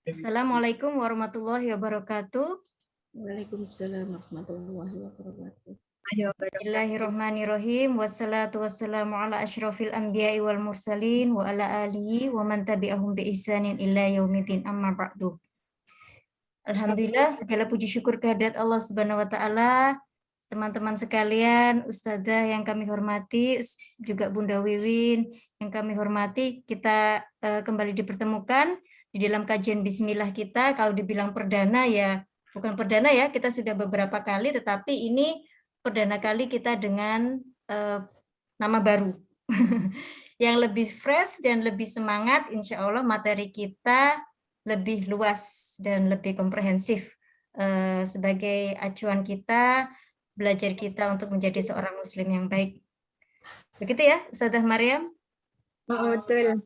Assalamualaikum warahmatullahi wabarakatuh. Waalaikumsalam warahmatullahi wabarakatuh. Bismillahirrahmanirrahim. Wassalatu wassalamu ala asyrafil anbiya'i wal mursalin wa ala alihi wa man tabi'ahum bi ihsanin illa yaumiddin, amma ba'du. Alhamdulillah, segala puji syukur kehadirat Allah Subhanahu wa taala. Teman-teman sekalian, ustazah yang kami hormati, juga Bunda Wiwin yang kami hormati, kita kembali dipertemukan di dalam kajian bismillah kita. Kalau dibilang perdana ya bukan perdana ya, kita sudah beberapa kali, tetapi ini perdana kali kita dengan nama baru. Yang lebih fresh dan lebih semangat, insya Allah materi kita lebih luas dan lebih komprehensif sebagai acuan kita, belajar kita untuk menjadi seorang muslim yang baik. Begitu ya, Ustazah Maryam? Betul.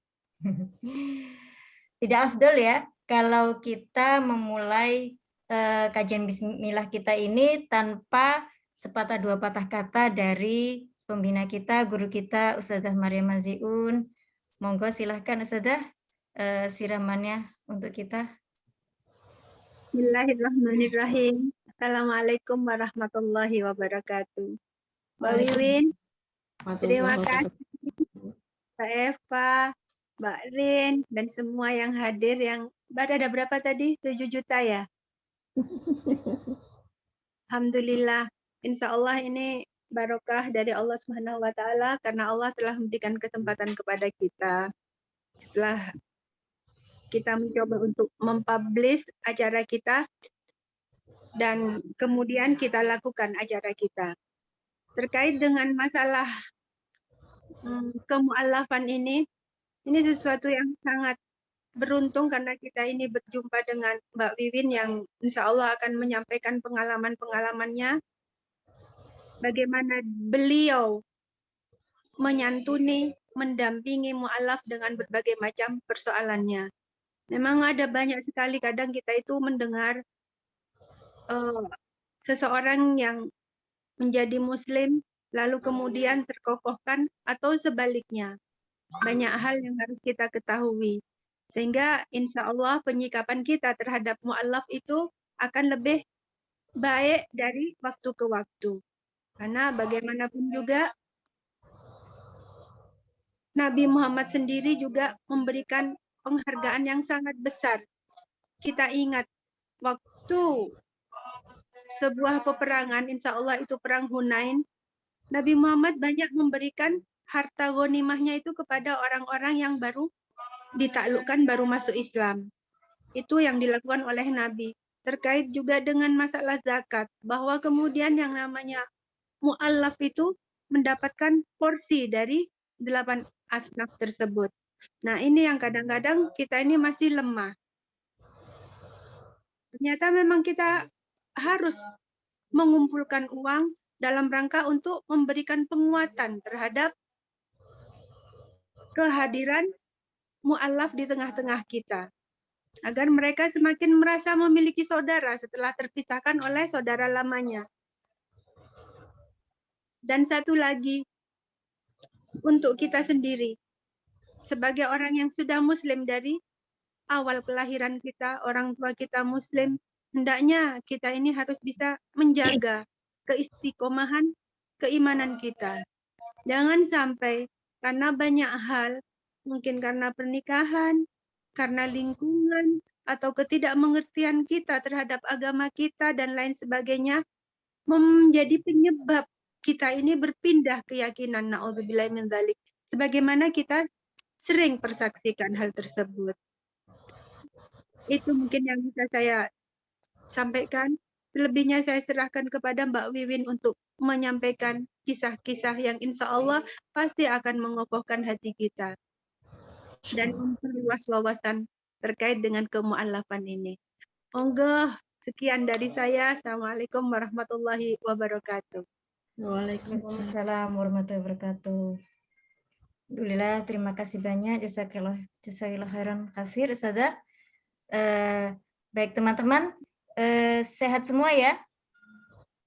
Tidak afdol ya kalau kita memulai kajian bismillah kita ini tanpa sepatah dua patah kata dari pembina kita, guru kita, Ustazah Maryam Maziun. Monggo silahkan Ustazah siramannya untuk kita. Bismillahirrahmanirrahim. Assalamualaikum warahmatullahi wabarakatuh. Mbak Wiwin, terima kasih. Mbak Eva, Mbak Rin, dan semua yang hadir yang ada berapa tadi? 7 juta ya? Alhamdulillah. Insya Allah ini barokah dari Allah Subhanahu wa taala karena Allah telah memberikan kesempatan kepada kita. Setelah kita mencoba untuk mempublish acara kita dan kemudian kita lakukan acara kita. Terkait dengan masalah kemu'allafan ini sesuatu yang sangat beruntung karena kita ini berjumpa dengan Mbak Wiwin yang insya Allah akan menyampaikan pengalaman-pengalamannya. Bagaimana beliau menyantuni, mendampingi mu'allaf dengan berbagai macam persoalannya. Memang ada banyak sekali kadang kita itu mendengar seseorang yang menjadi muslim lalu kemudian terkokohkan atau sebaliknya. Banyak hal yang harus kita ketahui. Sehingga insya Allah penyikapan kita terhadap mu'allaf itu akan lebih baik dari waktu ke waktu. Karena bagaimanapun juga Nabi Muhammad sendiri juga memberikan penghargaan yang sangat besar. Kita ingat waktu sebuah peperangan, insya Allah itu perang Hunain, Nabi Muhammad banyak memberikan harta ghanimahnya itu kepada orang-orang yang baru ditaklukkan, baru masuk Islam. Itu yang dilakukan oleh Nabi. Terkait juga dengan masalah zakat, bahwa kemudian yang namanya mu'allaf itu mendapatkan porsi dari 8 asnaf tersebut. Nah ini yang kadang-kadang kita ini masih lemah. Ternyata memang kita harus mengumpulkan uang dalam rangka untuk memberikan penguatan terhadap kehadiran mu'allaf di tengah-tengah kita. Agar mereka semakin merasa memiliki saudara setelah terpisahkan oleh saudara lamanya. Dan satu lagi, untuk kita sendiri, sebagai orang yang sudah muslim dari awal kelahiran kita, orang tua kita muslim, hendaknya kita ini harus bisa menjaga keistiqomahan keimanan kita. Jangan sampai karena banyak hal, mungkin karena pernikahan, karena lingkungan, atau ketidakmengertian kita terhadap agama kita dan lain sebagainya, menjadi penyebab kita ini berpindah keyakinan, na'udzubillah min dzalik. Sebagaimana kita sering persaksikan hal tersebut. Itu mungkin yang bisa saya sampaikan. Selebihnya saya serahkan kepada Mbak Wiwin untuk menyampaikan kisah-kisah yang insya Allah pasti akan mengokohkan hati kita dan memperluas wawasan terkait dengan kemu'allafan ini. Monggo, sekian dari saya. Assalamualaikum warahmatullahi wabarakatuh. Waalaikumsalam warahmatullahi wabarakatuh. Alhamdulillah, terima kasih banyak. Jazakallah khairan katsir, Ustazah. Baik teman-teman, sehat semua ya?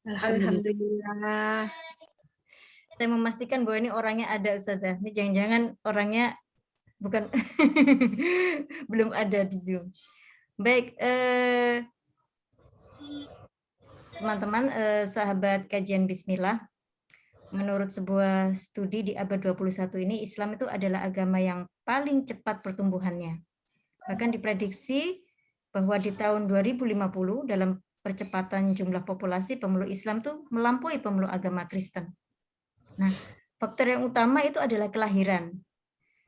Alhamdulillah. Saya memastikan bahwa ini orangnya ada, Ustazah. Ini jangan-jangan orangnya bukan belum ada di Zoom. Baik, teman-teman, sahabat kajian Bismillah. Menurut sebuah studi di abad 21 ini, Islam itu adalah agama yang paling cepat pertumbuhannya. Bahkan diprediksi bahwa di tahun 2050 dalam percepatan jumlah populasi pemeluk Islam tuh melampaui pemeluk agama Kristen. Nah, faktor yang utama itu adalah kelahiran.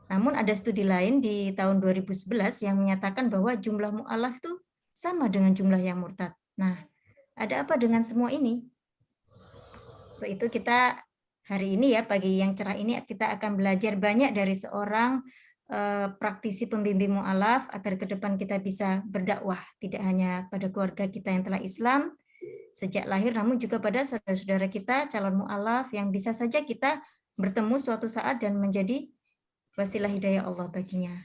Namun ada studi lain di tahun 2011 yang menyatakan bahwa jumlah mu'alaf itu sama dengan jumlah yang murtad. Nah, ada apa dengan semua ini? Untuk itu kita hari ini ya, pagi yang cerah ini kita akan belajar banyak dari seorang praktisi pembimbing mu'alaf agar ke depan kita bisa berdakwah, tidak hanya pada keluarga kita yang telah Islam sejak lahir, namun juga pada saudara-saudara kita calon mu'alaf yang bisa saja kita bertemu suatu saat dan menjadi wasilah hidayah Allah baginya.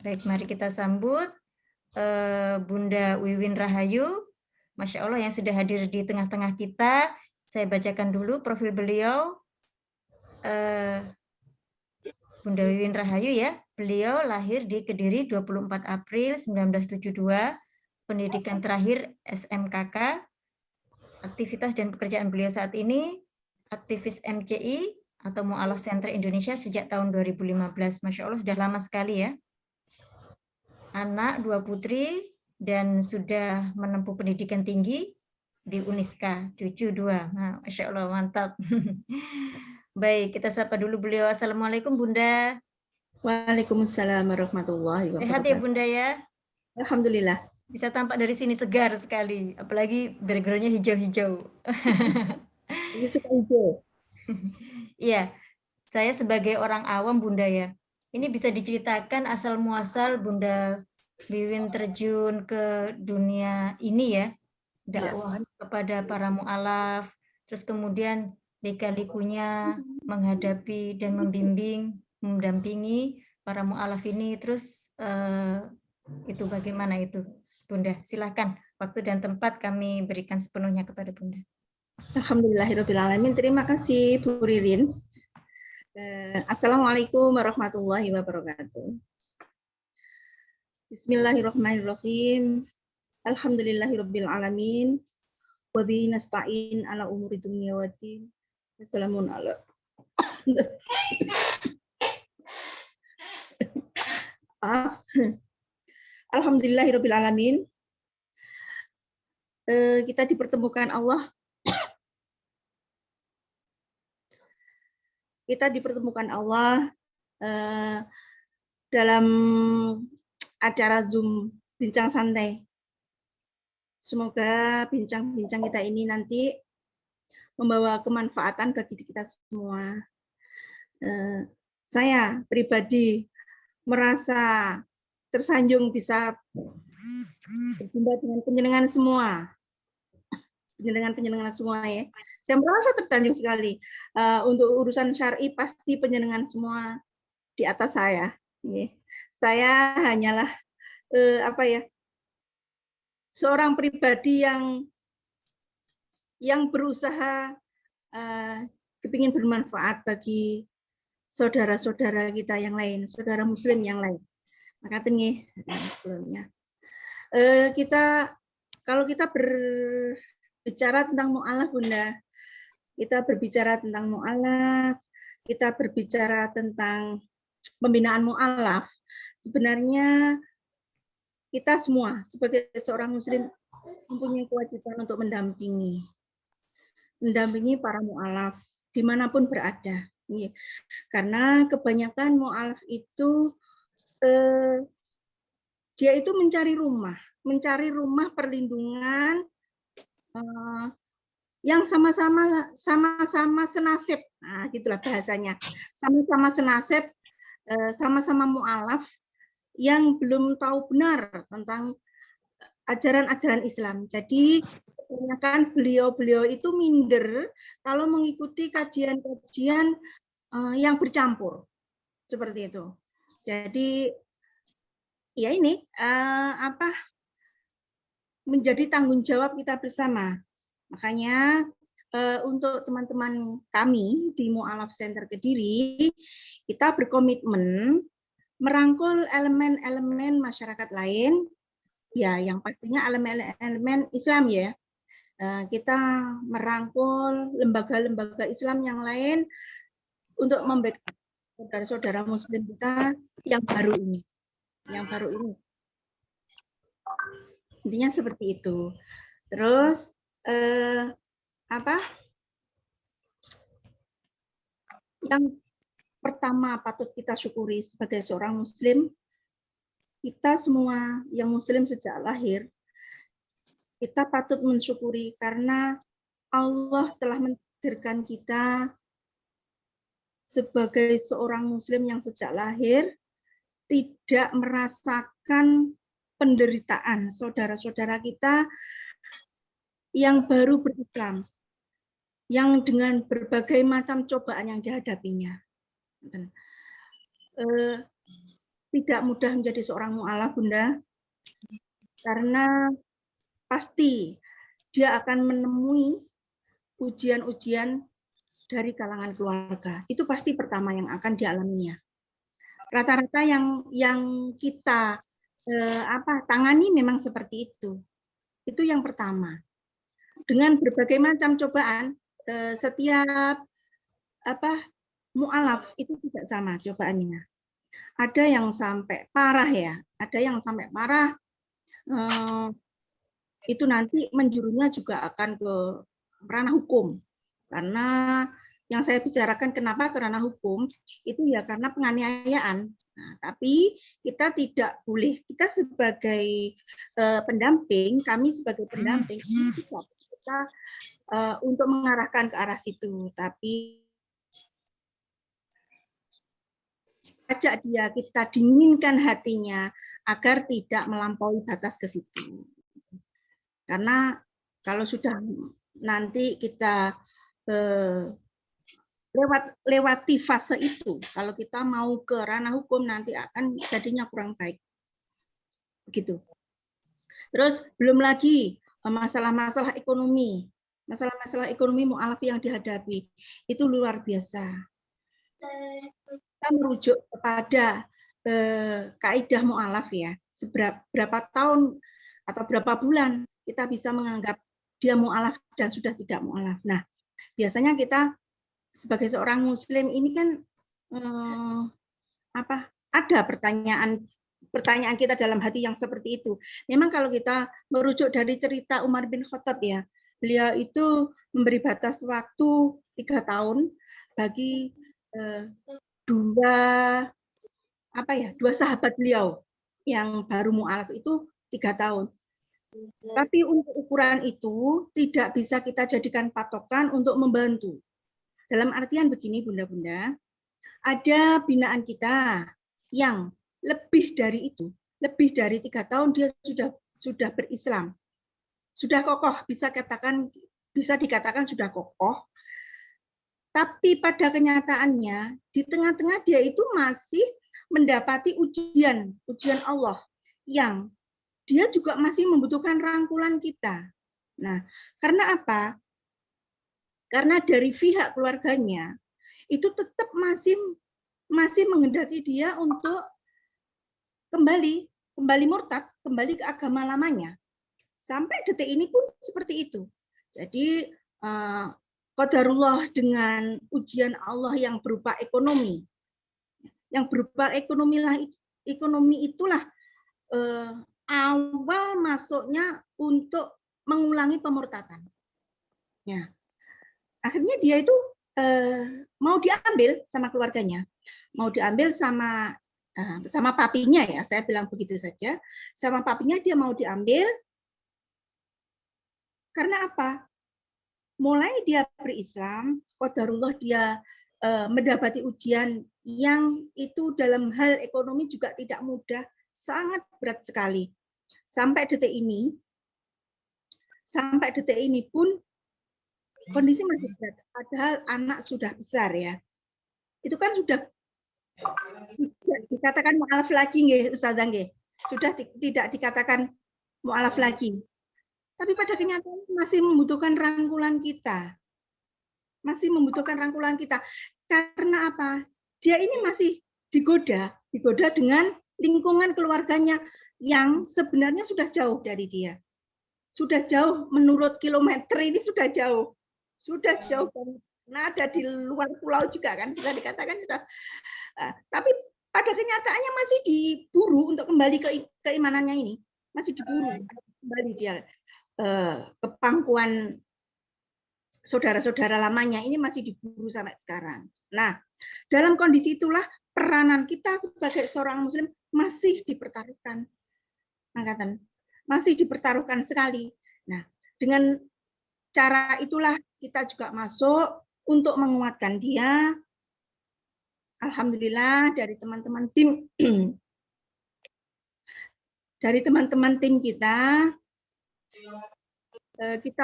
Baik, mari kita sambut Bunda Wiwin Rahayu, Masya Allah yang sudah hadir di tengah-tengah kita. Saya bacakan dulu profil beliau. Bunda Wiwin Rahayu ya, beliau lahir di Kediri 24 April 1972, pendidikan terakhir SMKK, aktivitas dan pekerjaan beliau saat ini, aktivis MCI atau Mu'alaf Center Indonesia sejak tahun 2015. Masya Allah sudah lama sekali ya. Anak 2 putri dan sudah menempuh pendidikan tinggi di Uniska, cucu 2. Nah, Masya Allah mantap. Baik, kita sapa dulu beliau. Assalamualaikum Bunda. Waalaikumsalam warahmatullahi Sehat ya wabarakatuh. Bunda ya? Alhamdulillah. Bisa tampak dari sini segar sekali, apalagi background-nya hijau-hijau. Ini suka hijau. Iya, saya sebagai orang awam Bunda ya, ini bisa diceritakan asal muasal Bunda Wiwin terjun ke dunia ini ya, dakwah kepada para mu'alaf, terus kemudian lika-likunya menghadapi dan membimbing, mendampingi para mu'alaf ini, terus itu bagaimana itu Bunda? Silakan, waktu dan tempat kami berikan sepenuhnya kepada Bunda. Alhamdulillahirrahmanirrahim. Terima kasih Bu Ririn. Assalamualaikum warahmatullahi wabarakatuh. Bismillahirrahmanirrahim. Alhamdulillahirabbil alamin. Wa bihi nasta'in ala umuri dunya waddin. Wassalamun ala Alhamdulillahirabbil alamin. Kita dipertemukan Allah. Kita dipertemukan Allah dalam acara Zoom Bincang Santai. Semoga bincang-bincang kita ini nanti membawa kemanfaatan bagi kita semua. Saya pribadi merasa tersanjung bisa berjumpa dengan penjenengan semua. Penjenengan semua ya. Saya merasa tersanjung sekali. Untuk urusan syar'i pasti penjenengan semua di atas saya. Saya hanyalah seorang pribadi yang berusaha kepingin bermanfaat bagi saudara-saudara kita yang lain, saudara Muslim yang lain. Maka tinggi sebelumnya. Kalau kita berbicara tentang mu'alaf, Bunda, kita berbicara tentang mu'alaf, kita berbicara tentang pembinaan mu'alaf. Sebenarnya kita semua sebagai seorang Muslim mempunyai kewajiban untuk mendampingi para mu'alaf dimanapun berada. Karena kebanyakan mu'alaf itu dia itu mencari rumah perlindungan yang sama-sama senasib. Nah, gitulah bahasanya. Sama-sama senasib, sama-sama mu'alaf yang belum tahu benar tentang ajaran-ajaran Islam. Jadi kebanyakan beliau-beliau itu minder kalau mengikuti kajian-kajian yang bercampur. Seperti itu. Jadi ya ini menjadi tanggung jawab kita bersama. Makanya untuk teman-teman kami di Mu'alaf Center Kediri, kita berkomitmen merangkul elemen-elemen masyarakat lain, ya yang pastinya elemen-elemen Islam ya. Kita merangkul lembaga-lembaga Islam yang lain untuk membackup saudara-saudara Muslim kita yang baru ini. Intinya seperti itu. Terus yang pertama patut kita syukuri sebagai seorang Muslim, kita semua yang Muslim sejak lahir, kita patut mensyukuri karena Allah telah mentakdirkan kita sebagai seorang Muslim yang sejak lahir tidak merasakan penderitaan saudara-saudara kita yang baru berislam, yang dengan berbagai macam cobaan yang dihadapinya. Tidak mudah menjadi seorang mu'alaf, Bunda, karena pasti dia akan menemui ujian-ujian dari kalangan keluarga. Itu pasti pertama yang akan dialaminya. Rata-rata yang kita tangani memang seperti itu. Itu yang pertama. Dengan berbagai macam cobaan, setiap mu'alaf itu tidak sama cobaannya. Ada yang sampai parah ya, ada yang sampai parah itu nanti menjurunya juga akan ke ranah hukum. Karena yang saya bicarakan kenapa ke ranah hukum itu ya karena penganiayaan. Nah, tapi kita tidak boleh, kita sebagai pendamping, kami sebagai pendamping kita untuk mengarahkan ke arah situ, tapi ajak dia, kita dinginkan hatinya agar tidak melampaui batas ke situ. Karena kalau sudah nanti kita lewati fase itu, kalau kita mau ke ranah hukum nanti akan jadinya kurang baik. Begitu. Terus belum lagi masalah-masalah ekonomi. Masalah-masalah ekonomi mu'alaf yang dihadapi itu luar biasa. Kita merujuk kepada kaidah mu'alaf ya. Berapa tahun atau berapa bulan kita bisa menganggap dia mu'alaf dan sudah tidak mu'alaf. Nah, biasanya kita sebagai seorang Muslim ini kan ada pertanyaan kita dalam hati yang seperti itu. Memang kalau kita merujuk dari cerita Umar bin Khattab ya, beliau itu memberi batas waktu 3 tahun bagi dua sahabat beliau yang baru mu'alaf itu 3 tahun. Tapi untuk ukuran itu tidak bisa kita jadikan patokan untuk membantu. Dalam artian begini, Bunda-bunda, ada binaan kita yang lebih dari itu, lebih dari 3 tahun dia sudah berislam, sudah kokoh, bisa dikatakan sudah kokoh. Tapi pada kenyataannya di tengah-tengah dia itu masih mendapati ujian Allah yang dia juga masih membutuhkan rangkulan kita. Nah, karena apa? Karena dari pihak keluarganya itu tetap masih menghendaki dia untuk kembali murtad, kembali ke agama lamanya. Sampai detik ini pun seperti itu. Jadi qadarullah dengan ujian Allah yang berupa ekonomi. Yang berupa ekonomi itulah awal masuknya untuk mengulangi pemurtadan. Ya. Akhirnya dia itu mau diambil sama keluarganya, mau diambil sama papinya ya, saya bilang begitu saja, sama papinya dia mau diambil. Karena apa? Mulai dia berislam, qadarullah dia mendapati ujian yang itu dalam hal ekonomi juga tidak mudah, sangat berat sekali. Sampai detik ini pun kondisi masih berat, padahal anak sudah besar ya. Itu kan sudah tidak dikatakan mu'alaf lagi nggih, Ustazah nggih. Sudah tidak dikatakan mu'alaf lagi. Tapi pada kenyataannya masih membutuhkan rangkulan kita. masih membutuhkan rangkulan kita. Karena apa? Dia ini masih digoda dengan lingkungan keluarganya yang sebenarnya sudah jauh dari dia. Sudah jauh, menurut kilometer ini sudah jauh. Sudah jauh banget. Nah, ada di luar pulau juga kan, bisa dikatakan sudah. Tapi pada kenyataannya masih diburu untuk kembali ke keimanannya ini. Masih diburu kembali dia ke pangkuan saudara-saudara lamanya, ini masih diburu sampai sekarang. Nah, dalam kondisi itulah peranan kita sebagai seorang muslim masih dipertaruhkan. Angkatan masih dipertaruhkan sekali. Nah, dengan cara itulah kita juga masuk untuk menguatkan dia. Alhamdulillah dari teman-teman tim kita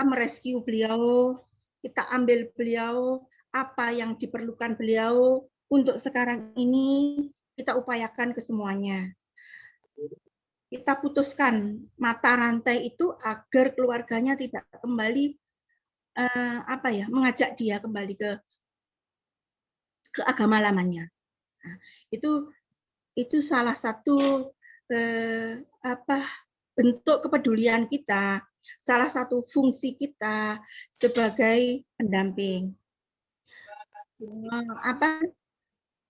merescue beliau, kita ambil beliau, apa yang diperlukan beliau untuk sekarang ini kita upayakan ke semuanya. Kita putuskan mata rantai itu agar keluarganya tidak kembali mengajak dia kembali ke agama lamanya. Nah, itu salah satu bentuk kepedulian kita, salah satu fungsi kita sebagai pendamping.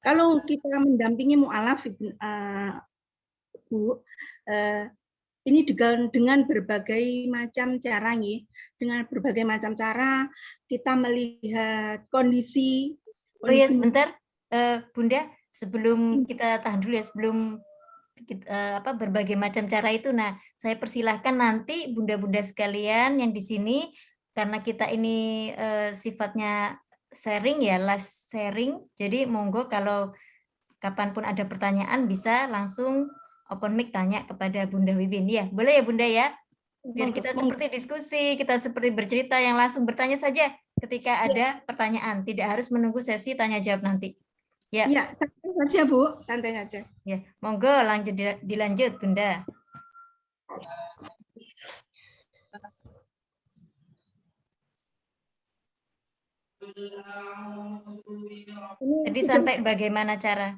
Kalau kita mendampingi mu'alaf, Bu, ini dengan berbagai macam cara, dengan berbagai macam cara kita melihat kondisi. Oh ya, sebentar, Bunda, sebelum kita tahan dulu ya, sebelum berbagai macam cara itu. Nah, saya persilahkan nanti bunda-bunda sekalian yang di sini, karena kita ini sifatnya sharing ya, live sharing. Jadi monggo kalau kapanpun ada pertanyaan bisa langsung open mic tanya kepada Bunda Wiwin. Ya, boleh ya Bunda ya? Biar kita seperti diskusi, kita seperti bercerita, yang langsung bertanya saja ketika ada pertanyaan. Tidak harus menunggu sesi tanya jawab nanti. Ya, santai saja Bu, santai saja. Ya, monggo dilanjut Bunda. Jadi sampai bagaimana cara?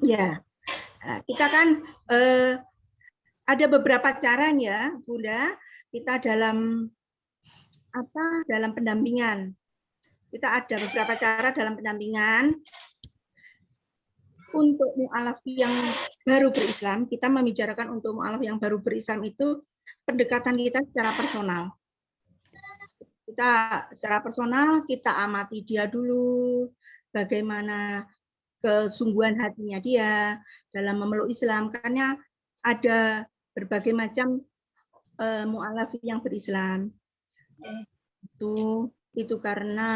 Ya, kita kan ada beberapa caranya, Bunda. Kita dalam pendampingan. Kita ada beberapa cara dalam pendampingan. Untuk mu'alaf yang baru berislam, kita membicarakan untuk mu'alaf yang baru berislam itu pendekatan kita secara personal. Kita secara personal, kita amati dia dulu, bagaimana kesungguhan hatinya dia dalam memeluk Islam. Karena ada berbagai macam mu'alaf yang berislam. Itu karena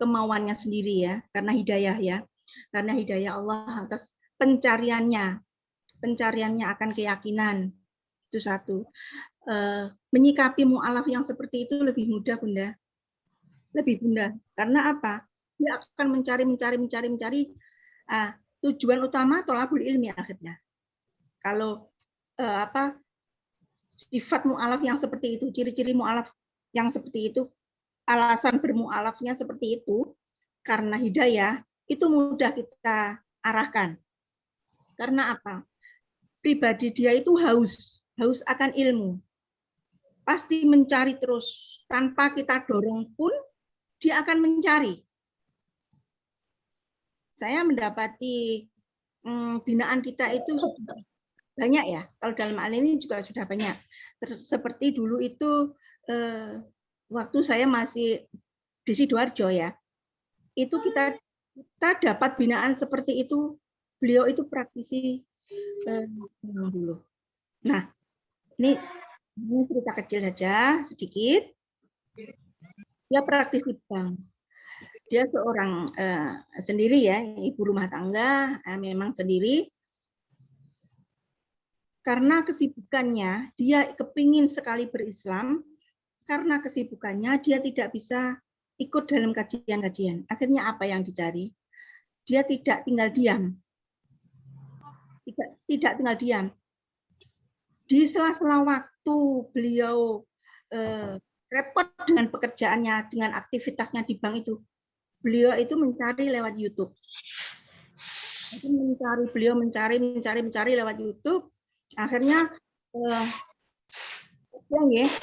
kemauannya sendiri ya, karena hidayah ya. Karena hidayah Allah atas pencariannya akan keyakinan. Itu satu. Menyikapi mu'alaf yang seperti itu lebih mudah, Bunda. Lebih mudah. Karena apa? Dia akan mencari. Tujuan utama thalabul ilmi akhirnya. Kalau sifat mu'alaf yang seperti itu, ciri-ciri mu'alaf yang seperti itu, alasan bermu'alafnya seperti itu, karena hidayah, itu mudah kita arahkan. Karena apa? Pribadi dia itu haus akan ilmu. Pasti mencari terus. Tanpa kita dorong pun, dia akan mencari. Saya mendapati binaan kita itu banyak ya. Kalau dalam hal ini juga sudah banyak. Seperti dulu itu, waktu saya masih di Sidoarjo ya, itu kita dapat binaan seperti itu. Beliau itu praktisi dulu. Nah, ini cerita kecil saja sedikit. Dia praktisi bank. Dia seorang sendiri ya, ibu rumah tangga, memang sendiri. Karena kesibukannya, dia kepingin sekali berislam. Karena kesibukannya, dia tidak bisa ikut dalam kajian-kajian. Akhirnya apa yang dicari? Dia tidak tinggal diam. Tidak tinggal diam. Di sela-sela waktu beliau repot dengan pekerjaannya, dengan aktivitasnya di bank itu, beliau itu mencari lewat YouTube. Beliau mencari lewat YouTube. Akhirnya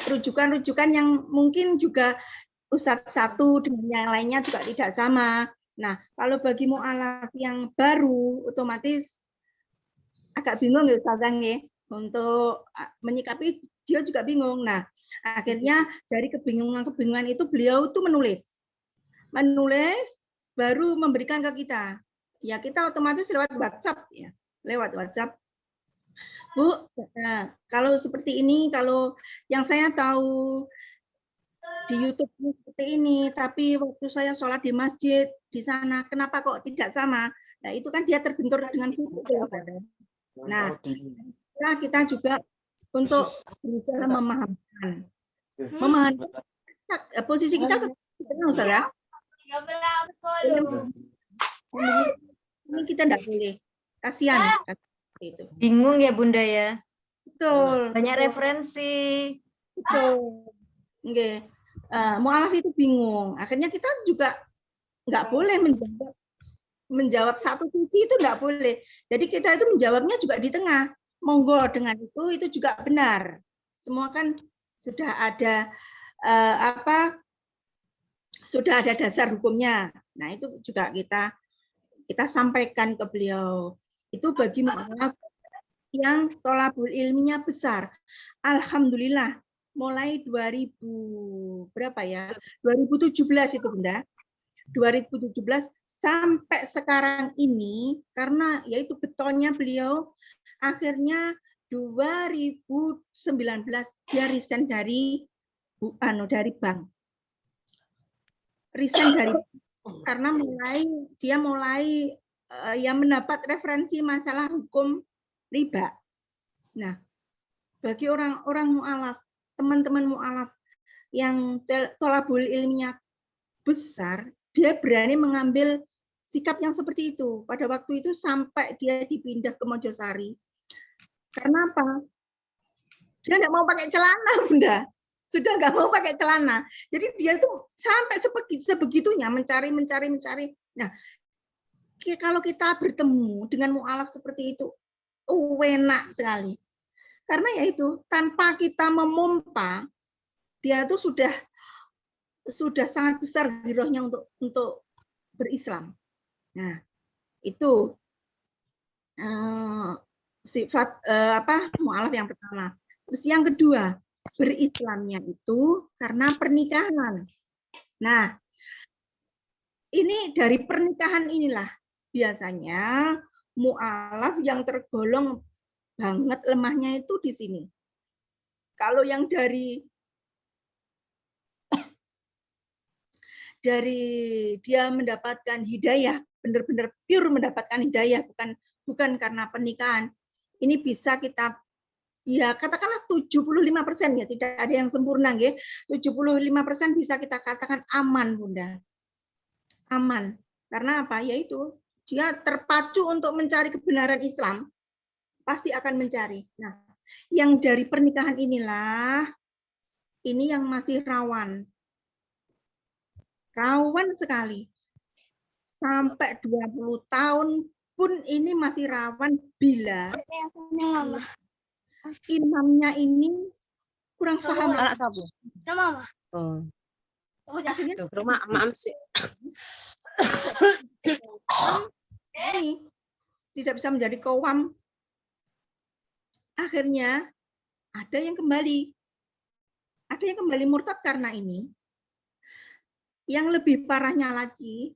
rujukan-rujukan yang mungkin juga Ustadz satu dengan yang lainnya juga tidak sama. Nah, kalau bagi mu'alaf yang baru, otomatis agak bingung ya Ustazah ya, untuk menyikapi, dia juga bingung. Nah, akhirnya dari kebingungan itu beliau itu menulis baru memberikan ke kita. Ya kita otomatis lewat WhatsApp ya, lewat WhatsApp. Bu, kalau seperti ini, kalau yang saya tahu di YouTube seperti ini, tapi waktu saya sholat di masjid di sana, kenapa kok tidak sama? Nah, itu kan dia terbentur dengan hukum. Nah, kita juga untuk berusaha memahamkan posisi kita tuh Ustaz ya. Ini kita tidak boleh, kasihan itu. Bingung ya Bunda ya. Betul. Banyak referensi. Betul. Oke. Mu'alaf itu bingung. Akhirnya kita juga nggak boleh menjawab satu sisi, itu nggak boleh. Jadi kita itu menjawabnya juga di tengah. Monggo dengan itu juga benar. Semua kan sudah ada sudah ada dasar hukumnya. Nah, itu juga kita sampaikan ke beliau. Itu bagi mu'alaf yang tholabul ilminya besar. Alhamdulillah mulai 2017 itu Bunda. 2017 sampai sekarang ini, karena yaitu betonnya beliau, akhirnya 2019 dia resign dari bank. Resign dari karena dia mulai mendapat referensi masalah hukum riba. Nah, bagi orang-orang mu'alaf, teman-teman mu'alaf yang tholabul ilminya besar, dia berani mengambil sikap yang seperti itu. Pada waktu itu sampai dia dipindah ke Mojosari. Karena apa? Dia nggak mau pakai celana, Bunda. Sudah nggak mau pakai celana. Jadi dia itu sampai sebegitunya mencari. Nah, kalau kita bertemu dengan mu'alaf seperti itu, enak sekali. Karena yaitu tanpa kita memompa, dia itu sudah sangat besar girohnya untuk berislam. Nah, itu sifat mu'alaf yang pertama. Terus yang kedua, berislamnya itu karena pernikahan. Nah, ini dari pernikahan inilah biasanya mu'alaf yang tergolong banget lemahnya itu di sini. Kalau yang dari dia mendapatkan hidayah, benar-benar pure mendapatkan hidayah, bukan karena pernikahan. Ini bisa kita, ya katakanlah 75% ya, tidak ada yang sempurna ya. 75% bisa kita katakan aman, Bunda. Aman. Karena apa? Yaitu dia terpacu untuk mencari kebenaran Islam, pasti akan mencari. Nah, yang dari pernikahan inilah, ini yang masih rawan. Rawan sekali. Sampai 20 tahun pun ini masih rawan bila imamnya ini kurang paham. Ini tidak bisa menjadi qawam. Akhirnya ada yang kembali murtad karena ini. Yang lebih parahnya lagi,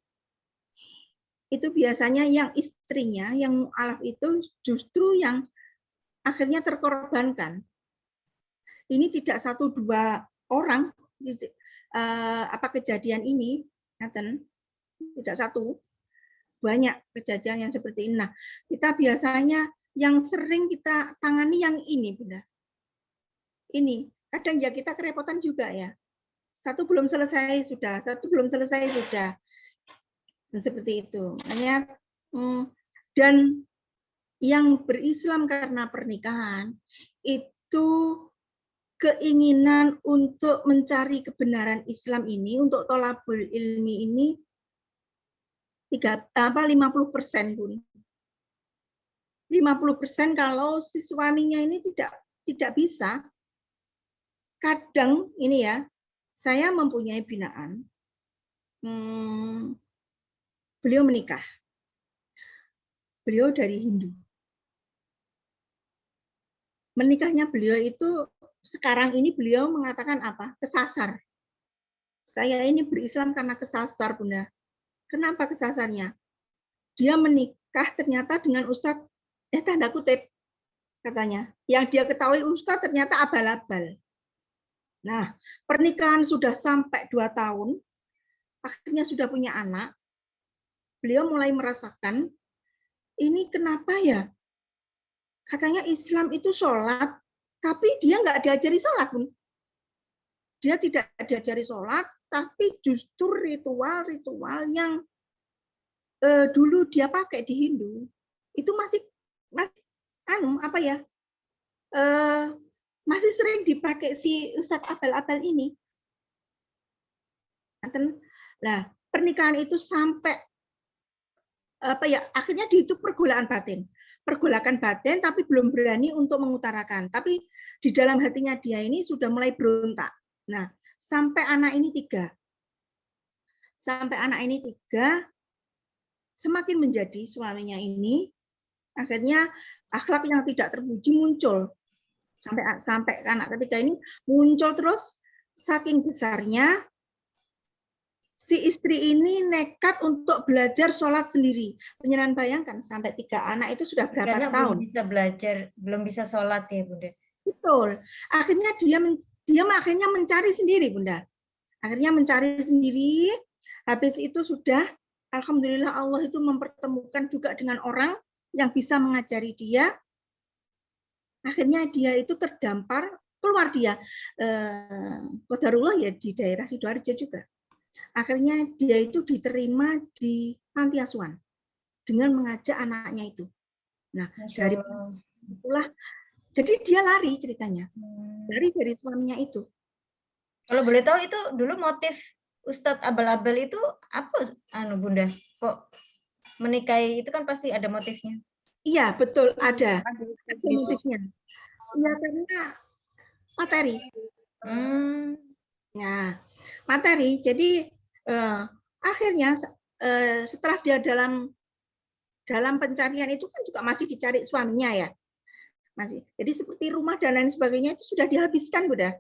itu biasanya yang istrinya, yang mu'alaf itu justru yang akhirnya terkorbankan. Ini tidak 1-2 orang, kejadian ini, tidak satu, banyak kejadian yang seperti ini. Nah, kita biasanya yang sering kita tangani yang ini, Bunda. Ini, kadang ya kita kerepotan juga ya. Satu belum selesai sudah. Dan seperti itu. Makanya, dan yang berislam karena pernikahan itu keinginan untuk mencari kebenaran Islam ini, untuk tholabul ilmi ini 50%, Bun. 50% kalau si suaminya ini tidak bisa. Kadang ini ya, saya mempunyai binaan. Beliau menikah. Beliau dari Hindu. Menikahnya beliau itu sekarang ini beliau mengatakan apa? Kesasar. Saya ini berislam karena kesasar, Bunda. Kenapa kesasarnya? Dia menikah ternyata dengan ustadz, tanda kutip, katanya. Yang dia ketahui ustadz ternyata abal-abal. Nah, pernikahan sudah sampai 2 tahun, akhirnya sudah punya anak. Beliau mulai merasakan, ini kenapa ya? Katanya Islam itu sholat, tapi dia nggak diajari sholat, Bun. Dia tidak diajari sholat, tapi justru ritual-ritual yang dulu dia pakai di Hindu itu masih masih sering dipakai si Ustadz abal-abal ini. Nah, pernikahan itu sampai akhirnya dihitung pergolakan batin, tapi belum berani untuk mengutarakan. Tapi di dalam hatinya dia ini sudah mulai berontak. Nah, sampai anak ini 3, semakin menjadi suaminya ini, akhirnya akhlak yang tidak terpuji muncul. Sampai anak ketiga ini muncul terus, saking besarnya, si istri ini nekat untuk belajar sholat sendiri. Penyeran bayangkan, sampai 3 anak itu sudah berapa Karena tahun? belum bisa belajar, belum bisa sholat ya, Bunda. Betul. Akhirnya dia akhirnya mencari sendiri, Bunda. Akhirnya mencari sendiri, habis itu sudah, alhamdulillah Allah itu mempertemukan juga dengan orang yang bisa mengajari dia. Akhirnya dia itu terdampar, keluar dia. Qadarullah ya di daerah Sidoarjo juga. Akhirnya dia itu diterima di panti asuhan dengan mengajak anaknya itu. Nah, dari itulah, jadi dia lari ceritanya. Dari suaminya itu. Kalau boleh tahu itu dulu motif Ustadz abal-abal itu apa, Bunda? Kok menikahi itu kan pasti ada motifnya. Iya, betul, ada motifnya. Iya, karena materi. Ya, materi. Jadi akhirnya setelah dia dalam pencarian itu kan juga masih dicari suaminya ya. Masih. Jadi seperti rumah dan lain sebagainya itu sudah dihabiskan, Bunda.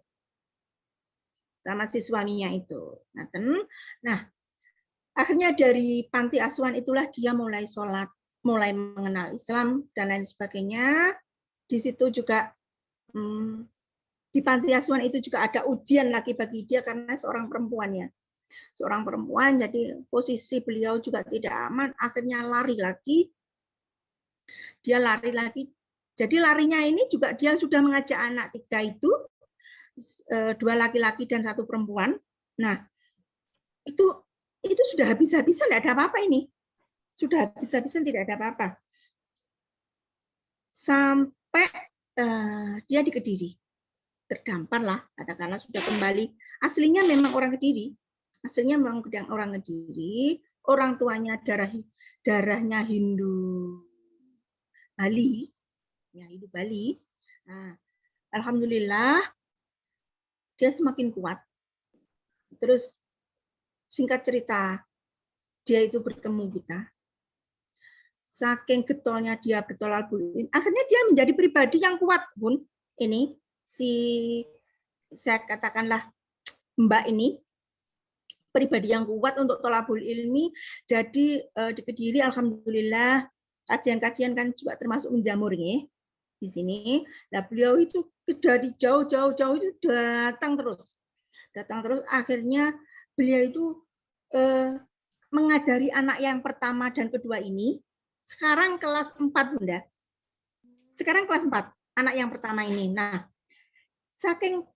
Sama si suaminya itu. Nah, akhirnya dari panti asuhan itulah dia mulai sholat, mulai mengenal Islam dan lain sebagainya. Di situ juga di panti asuhan itu juga ada ujian lagi bagi dia karena seorang perempuan ya. Seorang perempuan, jadi posisi beliau juga tidak aman, akhirnya lari lagi. Dia lari lagi. Jadi larinya ini juga dia sudah mengajak anak 3 itu, 2 laki-laki dan 1 perempuan. Nah, itu sudah habis-habisan, tidak ada apa-apa ini. Sudah habis-habisan, tidak ada apa-apa. Sampai dia di Kediri. Terdampar lah, katakanlah sudah kembali. Aslinya memang orang Kediri. Orang tuanya darahnya Hindu Bali. Ya, Hindu Bali. Nah, alhamdulillah dia semakin kuat. Terus singkat cerita, dia itu bertemu kita. Saking getolnya dia bertolak buluin, akhirnya dia menjadi pribadi yang kuat, Bun. Ini saya katakanlah Mbak ini pribadi yang kuat untuk tolabul ilmi. Jadi di Kediri alhamdulillah kajian-kajian kan juga termasuk menjamur nih di sini. Nah, beliau itu dari jauh-jauh itu datang terus. Akhirnya beliau itu mengajari anak yang pertama dan kedua ini. Sekarang kelas 4, Bunda. Sekarang kelas 4, anak yang pertama ini. Nah, saking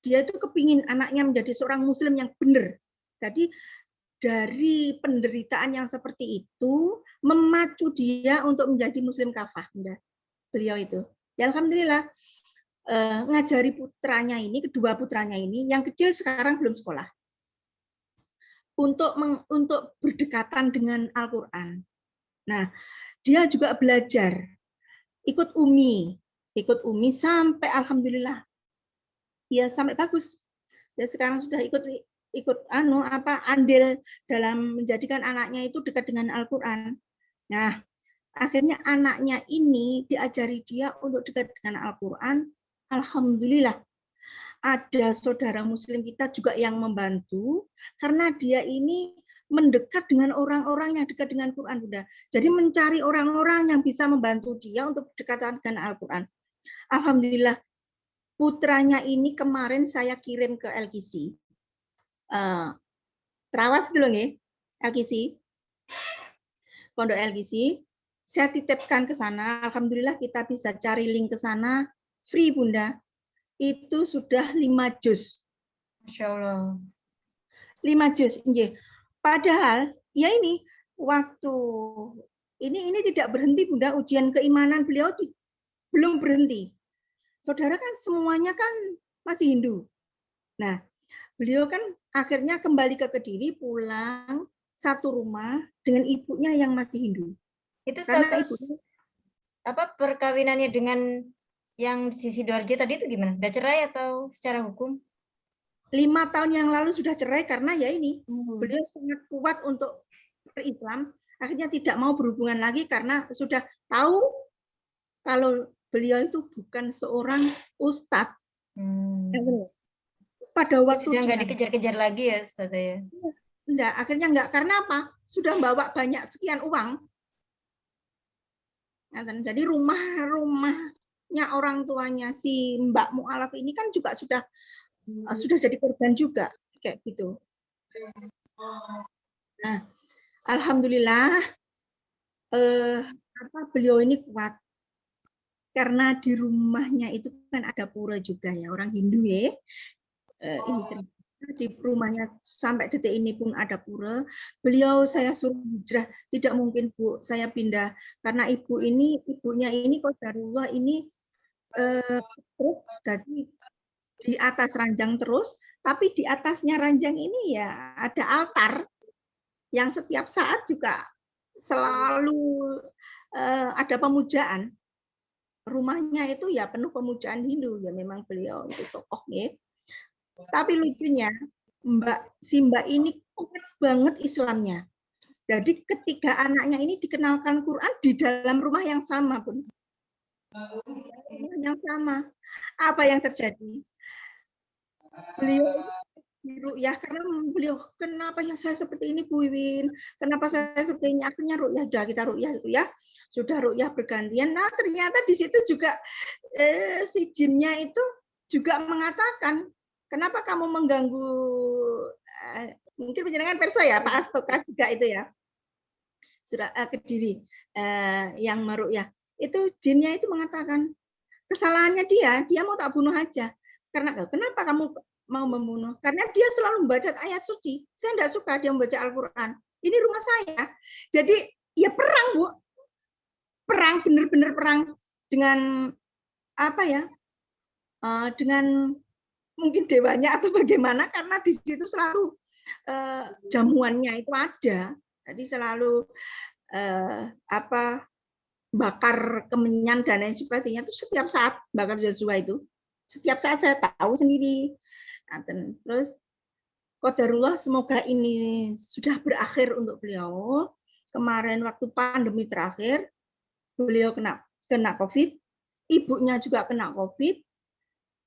dia itu kepingin anaknya menjadi seorang muslim yang benar. Jadi dari penderitaan yang seperti itu memacu dia untuk menjadi muslim kafah, Bunda. Beliau itu. Ya alhamdulillah ngajari putranya ini, kedua putranya ini, yang kecil sekarang belum sekolah. untuk berdekatan dengan Al-Qur'an. Nah, dia juga belajar ikut Umi sampai alhamdulillah. Ya sampai bagus. Ya sekarang sudah ikut andil dalam menjadikan anaknya itu dekat dengan Al-Qur'an. Nah, akhirnya anaknya ini diajari dia untuk dekat dengan Al-Qur'an. Alhamdulillah. Ada saudara muslim kita juga yang membantu karena dia ini mendekat dengan orang-orang yang dekat dengan Quran, Bunda. Jadi mencari orang-orang yang bisa membantu dia untuk berdekatan dengan Al-Quran. Alhamdulillah, putranya ini kemarin saya kirim ke LKC. Terawas dulu nih, LKC. Pondok LKC. Saya titipkan ke sana. Alhamdulillah kita bisa cari link ke sana. Free, Bunda. Itu sudah 5 juz. Masya Allah. 5 juz. Padahal ya ini waktu ini tidak berhenti, Bunda. Ujian keimanan beliau belum berhenti. Saudara kan semuanya kan masih Hindu. Nah, beliau kan akhirnya kembali ke Kediri, pulang satu rumah dengan ibunya yang masih Hindu. Itu status perkawinannya dengan yang di Sidoarjo tadi itu gimana? Udah cerai atau secara hukum? 5 tahun yang lalu sudah cerai karena ya ini beliau sangat kuat untuk berislam, akhirnya tidak mau berhubungan lagi karena sudah tahu kalau beliau itu bukan seorang ustadz. Pada waktu sudah nggak dikejar-kejar lagi ya, Ustaz ya? Enggak, akhirnya enggak. Karena apa? Sudah bawa banyak sekian uang. Jadi rumahnya orang tuanya si Mbak Mu'alaf ini kan juga sudah jadi korban juga kayak gitu. Nah, alhamdulillah beliau ini kuat karena di rumahnya itu kan ada pura juga ya, orang Hindu ya. Ini di rumahnya sampai detik ini pun ada pura. Beliau saya suruh hijrah, tidak mungkin Bu, saya pindah karena ibunya ini qadarullah ini jadi di atas ranjang terus, tapi di atasnya ranjang ini ya ada altar yang setiap saat juga selalu ada pemujaan. Rumahnya itu ya penuh pemujaan Hindu ya, memang beliau itu tokohnya. Tapi lucunya Mbak ini kuat banget Islamnya. Jadi ketika anaknya ini dikenalkan Quran di dalam rumah yang sama pun. Yang sama. Apa yang terjadi? Beliau ru'yah karena beliau, kenapa ya saya seperti ini Bu Iwin? Kenapa saya seperti ini? Akhirnya ru'yah, kita ru'yah. Sudah ru'yah bergantian. Nah, ternyata di situ juga si jinnya itu juga mengatakan, kenapa kamu mengganggu, mungkin penjenengan perso ya, Pak Astoka juga itu ya, sudah Kediri yang meru'yah. Itu jinnya itu mengatakan, kesalahannya dia mau tak bunuh aja. Kenapa kamu mau membunuh? Karena dia selalu membaca ayat suci. Saya tidak suka dia membaca Al-Quran. Ini rumah saya. Jadi ya perang, Bu. Perang, benar-benar perang dengan apa ya? Dengan mungkin dewanya atau bagaimana, karena di situ selalu jamuannya itu ada, jadi selalu bakar kemenyan dan lain sebagainya itu setiap saat, bakar Joshua itu setiap saat saya tahu sendiri. Nah, terus qadarullah semoga ini sudah berakhir untuk beliau. Kemarin waktu pandemi terakhir beliau kena COVID, ibunya juga kena COVID.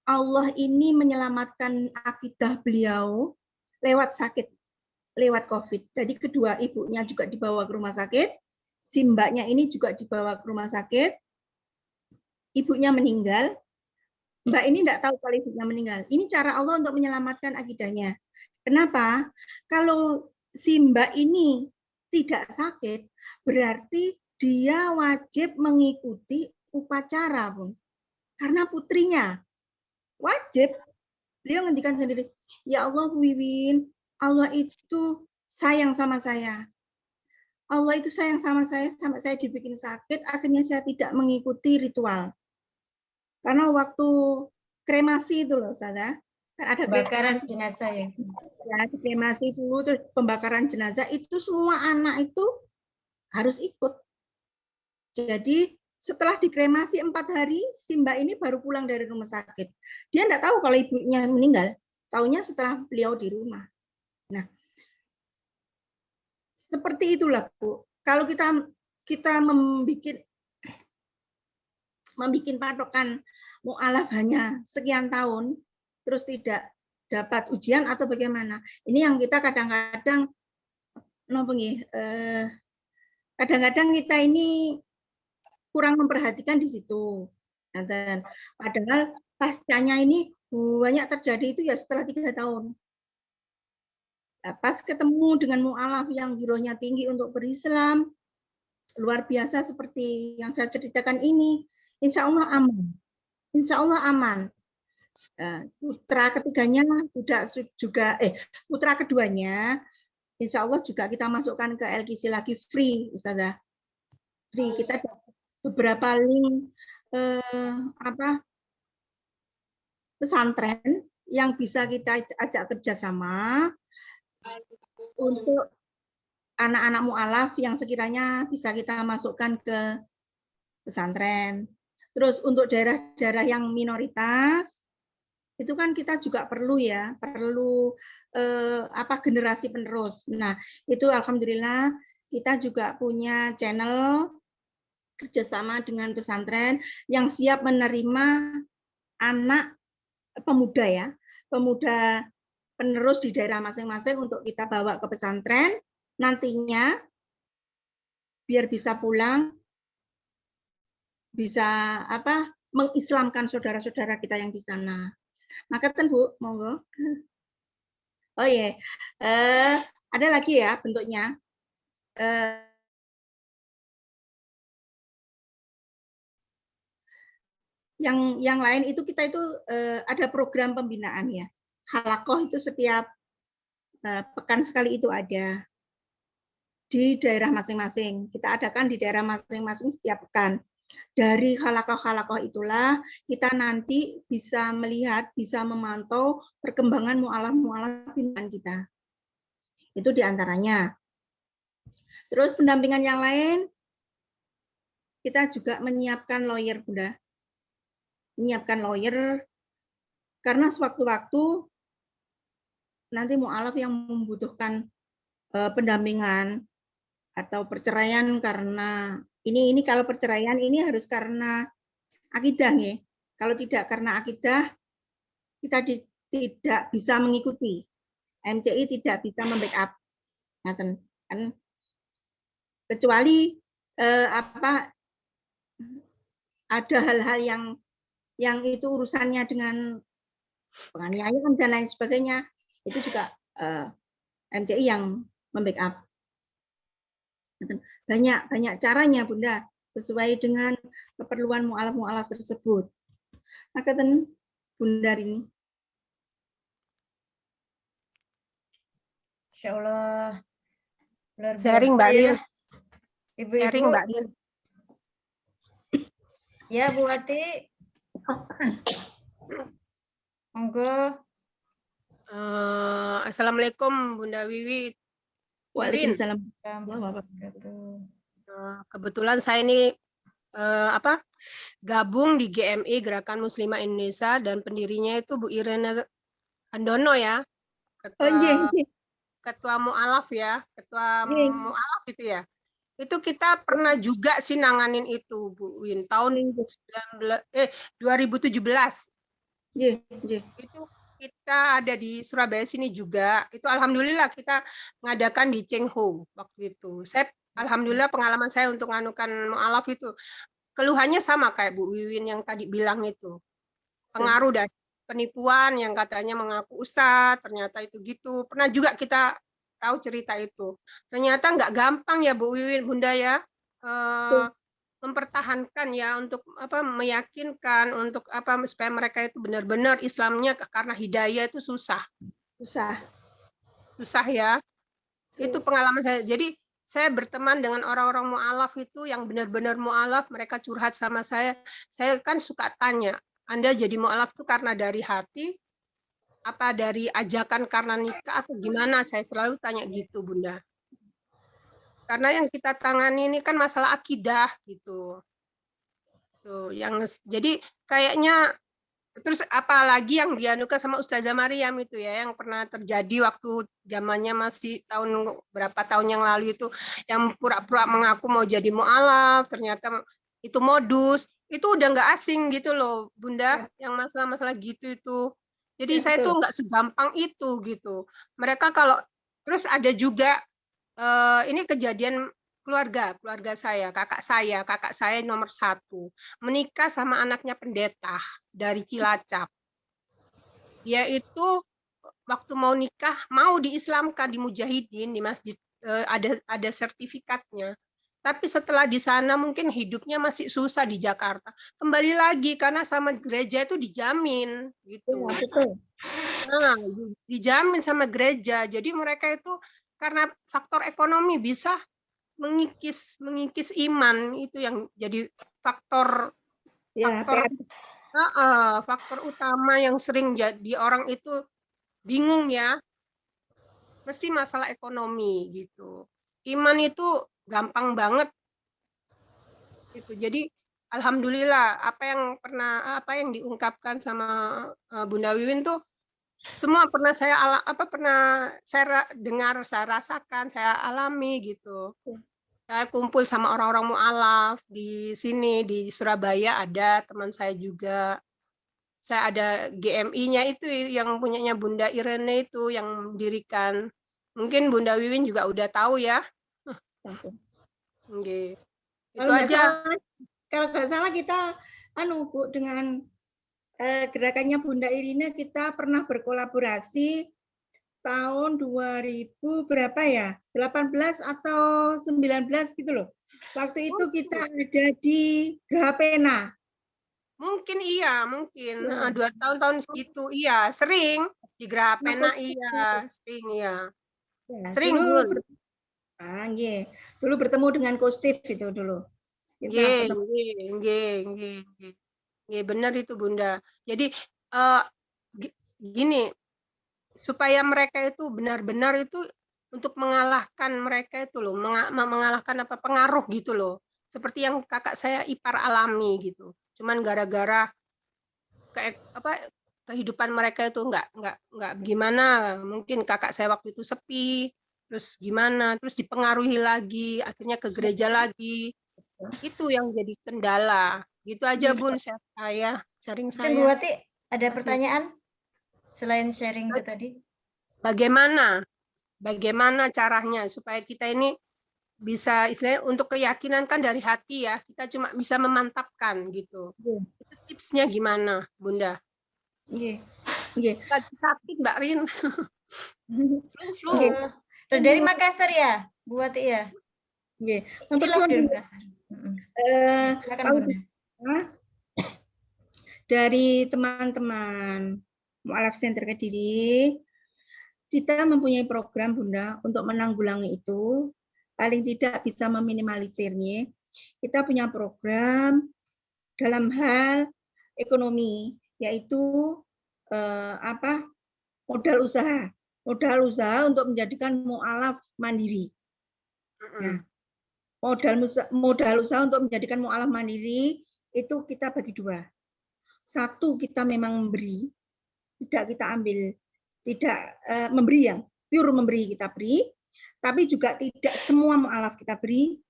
Allah ini menyelamatkan akidah beliau lewat sakit, lewat COVID. Jadi kedua ibunya juga dibawa ke rumah sakit, si mbaknya ini juga dibawa ke rumah sakit, ibunya meninggal, mbak ini tidak tahu kalau ibunya meninggal. Ini cara Allah untuk menyelamatkan akidahnya. Kenapa? Kalau si mbak ini tidak sakit, berarti dia wajib mengikuti upacara, Bun. Karena putrinya wajib. Beliau ngendikan sendiri, ya Allah Wiwin, Allah itu sayang sama saya. Allah itu sayang sama saya sampai saya dibikin sakit, akhirnya saya tidak mengikuti ritual. Karena waktu kremasi itu loh, Ustazah, Kan ada Kebakaran kremasi, jenazah ya. ya, kremasi dulu, terus pembakaran jenazah, itu semua anak itu harus ikut. Jadi setelah dikremasi 4 hari, si Mbak ini baru pulang dari rumah sakit. Dia enggak tahu kalau ibunya meninggal, taunya setelah beliau di rumah. Nah, seperti itulah Bu. Kalau kita membuat patokan mu'alaf hanya sekian tahun, terus tidak dapat ujian atau bagaimana. Ini yang kita kadang-kadang kadang-kadang kita ini kurang memperhatikan di situ. Dan padahal pascanya ini banyak terjadi itu ya setelah 3 tahun. Nah, pas ketemu dengan mu'alaf yang girohnya tinggi untuk berislam, luar biasa seperti yang saya ceritakan ini, insya Allah aman. Insya Allah aman. Putra ketiganya putra keduanya, insya Allah juga kita masukkan ke LKC lagi free, Ustazah. Free. Kita dapat beberapa link pesantren yang bisa kita ajak kerjasama untuk anak-anak mu'alaf yang sekiranya bisa kita masukkan ke pesantren. Terus untuk daerah-daerah yang minoritas, itu kan kita juga perlu generasi penerus. Nah, itu alhamdulillah kita juga punya channel kerjasama dengan pesantren yang siap menerima anak pemuda penerus di daerah masing-masing untuk kita bawa ke pesantren, nantinya biar bisa pulang, bisa mengislamkan saudara-saudara kita yang di sana. Maka Bu, monggo. Oh iya, ada lagi ya bentuknya. Yang lain itu kita itu ada program pembinaan ya. Halakoh itu setiap pekan sekali itu ada di daerah masing-masing. Kita adakan di daerah masing-masing setiap pekan. Dari halakoh-halakoh itulah kita nanti bisa melihat, bisa memantau perkembangan mu'alaf binaan kita. Itu diantaranya. Terus pendampingan yang lain, kita juga menyiapkan lawyer, Bunda. Menyiapkan lawyer, karena sewaktu-waktu nanti mu'alaf yang membutuhkan pendampingan atau perceraian karena ini kalau perceraian ini harus karena akidah ya. Kalau tidak karena akidah, kita tidak bisa mengikuti. MCI tidak bisa membackup. Nah, kan kecuali ada hal-hal yang itu urusannya dengan penganiayaan dan lain sebagainya, itu juga MCI yang membackup. Banyak caranya, Bunda, sesuai dengan keperluan mu'alaf tersebut. Maka Bunda ini. Insya Allah. Sharing Mbak Lin. Ibu-ibu. Sharing Mbak Lin. Ya, Bu Ati. Monggo. Assalamualaikum Bunda Wiwi. Waalaikumsalam. Kebetulan saya ini gabung di GMI Gerakan Muslimah Indonesia dan pendirinya itu Bu Irene Handono ya. Ketua Mu'alaf ya, Ketua Mu'alaf itu ya. Itu kita pernah juga sih nanganin itu Bu Win tahun 2017. Itu kita ada di Surabaya sini juga. Itu alhamdulillah kita ngadakan di Cengho waktu itu. Alhamdulillah pengalaman saya untuk nganukan mu'alaf itu keluhannya sama kayak Bu Wiwin yang tadi bilang itu. Pengaruh dari penipuan yang katanya mengaku ustadz, ternyata itu gitu. Pernah juga kita tahu cerita itu. Ternyata nggak gampang ya Bu Wiwin, Bunda ya. Mempertahankan ya untuk meyakinkan untuk supaya mereka itu benar-benar Islamnya, karena hidayah itu susah ya. Itu pengalaman saya. Jadi saya berteman dengan orang-orang mu'alaf itu yang benar-benar mu'alaf, mereka curhat sama saya kan suka tanya, Anda jadi mu'alaf itu karena dari hati apa dari ajakan karena nikah atau gimana? Saya selalu tanya gitu, Bunda. Karena yang kita tangani ini kan masalah akidah gitu. Tuh, jadi kayaknya terus apalagi yang dianukan sama Ustazah Maryam itu ya, yang pernah terjadi waktu zamannya masih berapa tahun yang lalu itu, yang pura-pura mengaku mau jadi mu'alaf, ternyata itu modus, itu udah nggak asing gitu loh, Bunda, yang masalah-masalah gitu itu. Jadi Ya, saya tuh betul. nggak segampang itu gitu. Mereka kalau terus ada juga ini kejadian keluarga kakak saya nomor 1 menikah sama anaknya pendeta dari Cilacap. Dia itu waktu mau nikah mau diislamkan di Mujahidin di masjid, ada sertifikatnya. Tapi setelah di sana mungkin hidupnya masih susah di Jakarta. Kembali lagi karena sama gereja itu dijamin gitu. Ya, betul. Nah, dijamin sama gereja. Jadi mereka itu karena faktor ekonomi bisa mengikis iman, itu yang jadi faktor Ya, faktor PR. faktor utama yang sering jadi orang itu bingung ya, mesti masalah ekonomi gitu. Iman itu gampang banget gitu. Jadi alhamdulillah apa yang diungkapkan sama Bunda Wiwin tuh semua pernah saya dengar, saya rasakan, saya alami gitu. Saya kumpul sama orang-orang mu'alaf di sini, di Surabaya ada teman saya juga. Saya ada GMI-nya itu yang punyanya Bunda Irene itu yang mendirikan. Mungkin Bunda Wiwin juga udah tahu ya. Oke. Itu aja. Kalau nggak salah kita Bu, dengan gerakannya Bunda Irina kita pernah berkolaborasi tahun 2000 berapa ya? 18 atau 19 gitu loh. Waktu itu kita ada di Geraha Pena. Mungkin iya, mungkin. Ya. 2 tahun-tahun gitu. Iya, sering di Geraha Pena iya, sering iya. Ya, Sering, dulu Bun. dulu bertemu dengan Kostif itu dulu. Kita ketemu. Benar itu Bunda. Jadi gini, supaya mereka itu benar-benar itu untuk mengalahkan mereka itu loh, mengalahkan apa pengaruh gitu loh. Seperti yang kakak saya ipar alami gitu. Cuman gara-gara kehidupan mereka itu nggak gimana, mungkin kakak saya waktu itu sepi, terus gimana, terus dipengaruhi lagi, akhirnya ke gereja lagi. Itu yang jadi kendala. Gitu aja Bun, saya sharing Mungkin Bu saya. Wati ada pertanyaan selain sharing itu tadi? Bagaimana caranya supaya kita ini bisa istilahnya untuk keyakinan kan dari hati ya, kita cuma bisa memantapkan gitu. Itu tipsnya gimana, Bunda? Lagi sakit Mbak Rin. Flu. Dari Makassar ya, Bu Wati ya? Untuk dari Makassar. kalau dari teman-teman Mu'alaf Center Kediri, kita mempunyai program Bunda untuk menanggulangi itu, paling tidak bisa meminimalisirnya. Kita punya program dalam hal ekonomi, yaitu modal usaha untuk menjadikan mu'alaf mandiri. Nah, modal usaha untuk menjadikan mu'alaf mandiri itu kita bagi 2. 1, kita memang memberi, tidak kita ambil, tidak memberi yang pure memberi kita beri, tapi juga tidak semua mu'alaf kita beri.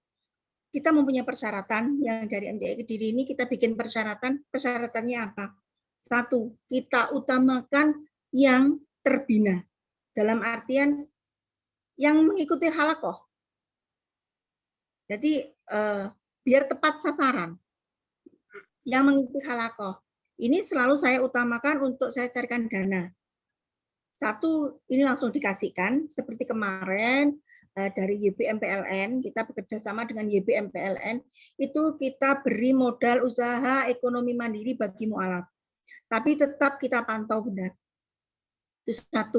Kita mempunyai persyaratan yang dari MCI Kediri ini kita bikin persyaratannya apa? 1, kita utamakan yang terbina, dalam artian yang mengikuti halakoh. Jadi biar tepat sasaran, yang mengikuti halakoh. Ini selalu saya utamakan untuk saya carikan dana. 1, ini langsung dikasihkan, seperti kemarin dari YBM PLN, kita bekerja sama dengan YBM PLN, itu kita beri modal usaha ekonomi mandiri bagi mu'alaf. Tapi tetap kita pantau benar. Itu 1.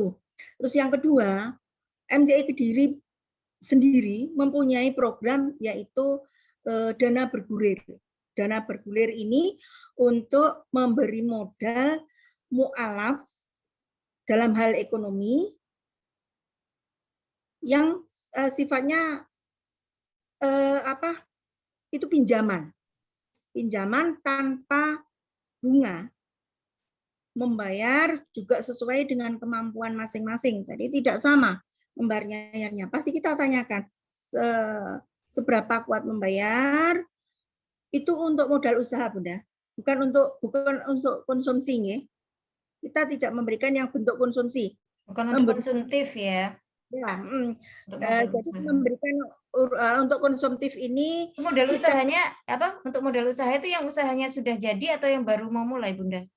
Terus yang kedua, MCI Kediri sendiri mempunyai program yaitu dana bergulir. Dana bergulir ini untuk memberi modal mu'alaf dalam hal ekonomi yang sifatnya itu pinjaman tanpa bunga, membayar juga sesuai dengan kemampuan masing-masing. Jadi tidak sama membayarnya. Pasti kita tanyakan seberapa kuat membayar. Itu untuk modal usaha, Bunda. Bukan untuk konsumsi, ya. Kita tidak memberikan yang bentuk konsumsi. Bukan untuk konsumtif ya. Ya, Untuk modal jadi usaha. memberikan untuk konsumtif ini Modal usahanya apa? Untuk modal usaha itu yang usahanya sudah jadi atau yang baru mau mulai, Bunda?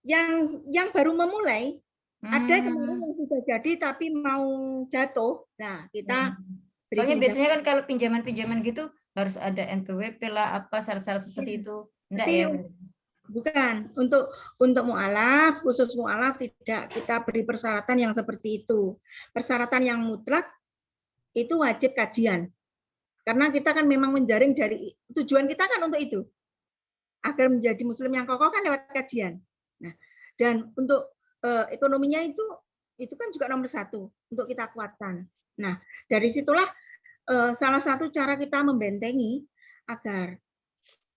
Yang baru memulai. Ada kemarin yang sudah jadi tapi mau jatuh. Nah, kita soalnya biasanya kan kalau pinjaman-pinjaman gitu harus ada NPWP lah, apa syarat-syarat seperti itu. Enggak ya? Bukan. Untuk mu'alaf, khusus mu'alaf tidak kita beri persyaratan yang seperti itu. Persyaratan yang mutlak itu wajib kajian. Karena kita kan memang menjaring dari tujuan kita kan untuk itu. Agar menjadi muslim yang kokoh kan lewat kajian. Nah, dan untuk ekonominya itu kan juga nomor satu untuk kita kuatkan. Nah, dari situlah salah satu cara kita membentengi agar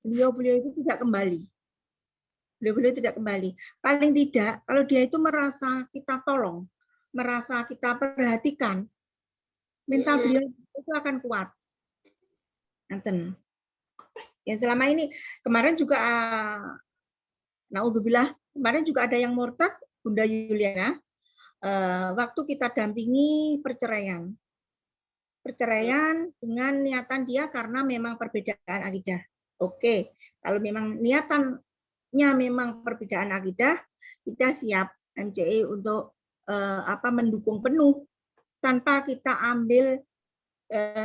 beliau-beliau itu tidak kembali. Beliau-beliau tidak kembali. Paling tidak, kalau dia itu merasa kita tolong, merasa kita perhatikan, mental beliau itu akan kuat. Nanten. Ya selama ini, kemarin juga, naudzubillah, kemarin juga ada yang murtad, Bunda Yuliana, waktu kita dampingi perceraian dengan niatan dia karena memang perbedaan akidah. Oke, kalau memang niatannya memang perbedaan akidah, kita siap MCI untuk mendukung penuh tanpa kita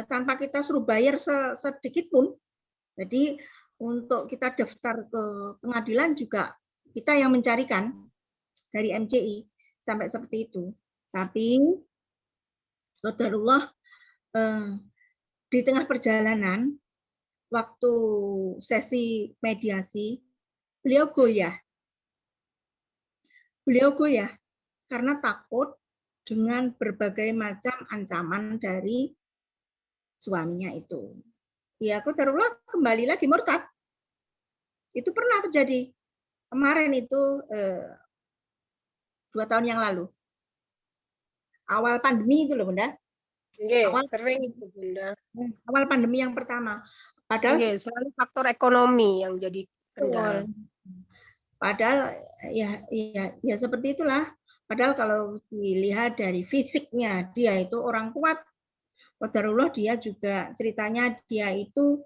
tanpa kita suruh bayar sedikit pun. Jadi untuk kita daftar ke pengadilan juga kita yang mencarikan dari MCI sampai seperti itu. Tapi qadarullah di tengah perjalanan waktu sesi mediasi beliau goyah. Beliau goyah karena takut dengan berbagai macam ancaman dari suaminya itu. Ya, qadarullah kembali lagi murtad. Itu pernah terjadi. Kemarin itu 2 tahun yang lalu. Awal pandemi itu loh, Bunda. Sering itu, Bunda. Awal pandemi yang pertama. Padahal selalu faktor ekonomi yang jadi kendala. Padahal ya seperti itulah. Padahal kalau dilihat dari fisiknya dia itu orang kuat. Qadarullah dia juga ceritanya dia itu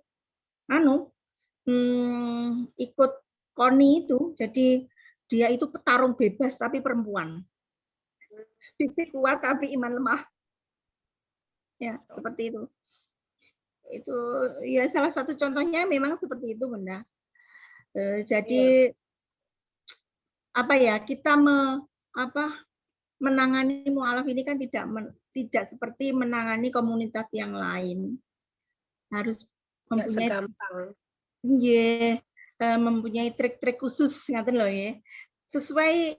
ikut KONI itu, jadi dia itu petarung bebas tapi perempuan. Fisik kuat tapi iman lemah. Ya, seperti itu. Itu ya salah satu contohnya memang seperti itu, Bunda. Jadi kita menangani mu'alaf ini kan tidak seperti menangani komunitas yang lain. Harus mempunyai trik-trik khusus, ngaten loh ya. Sesuai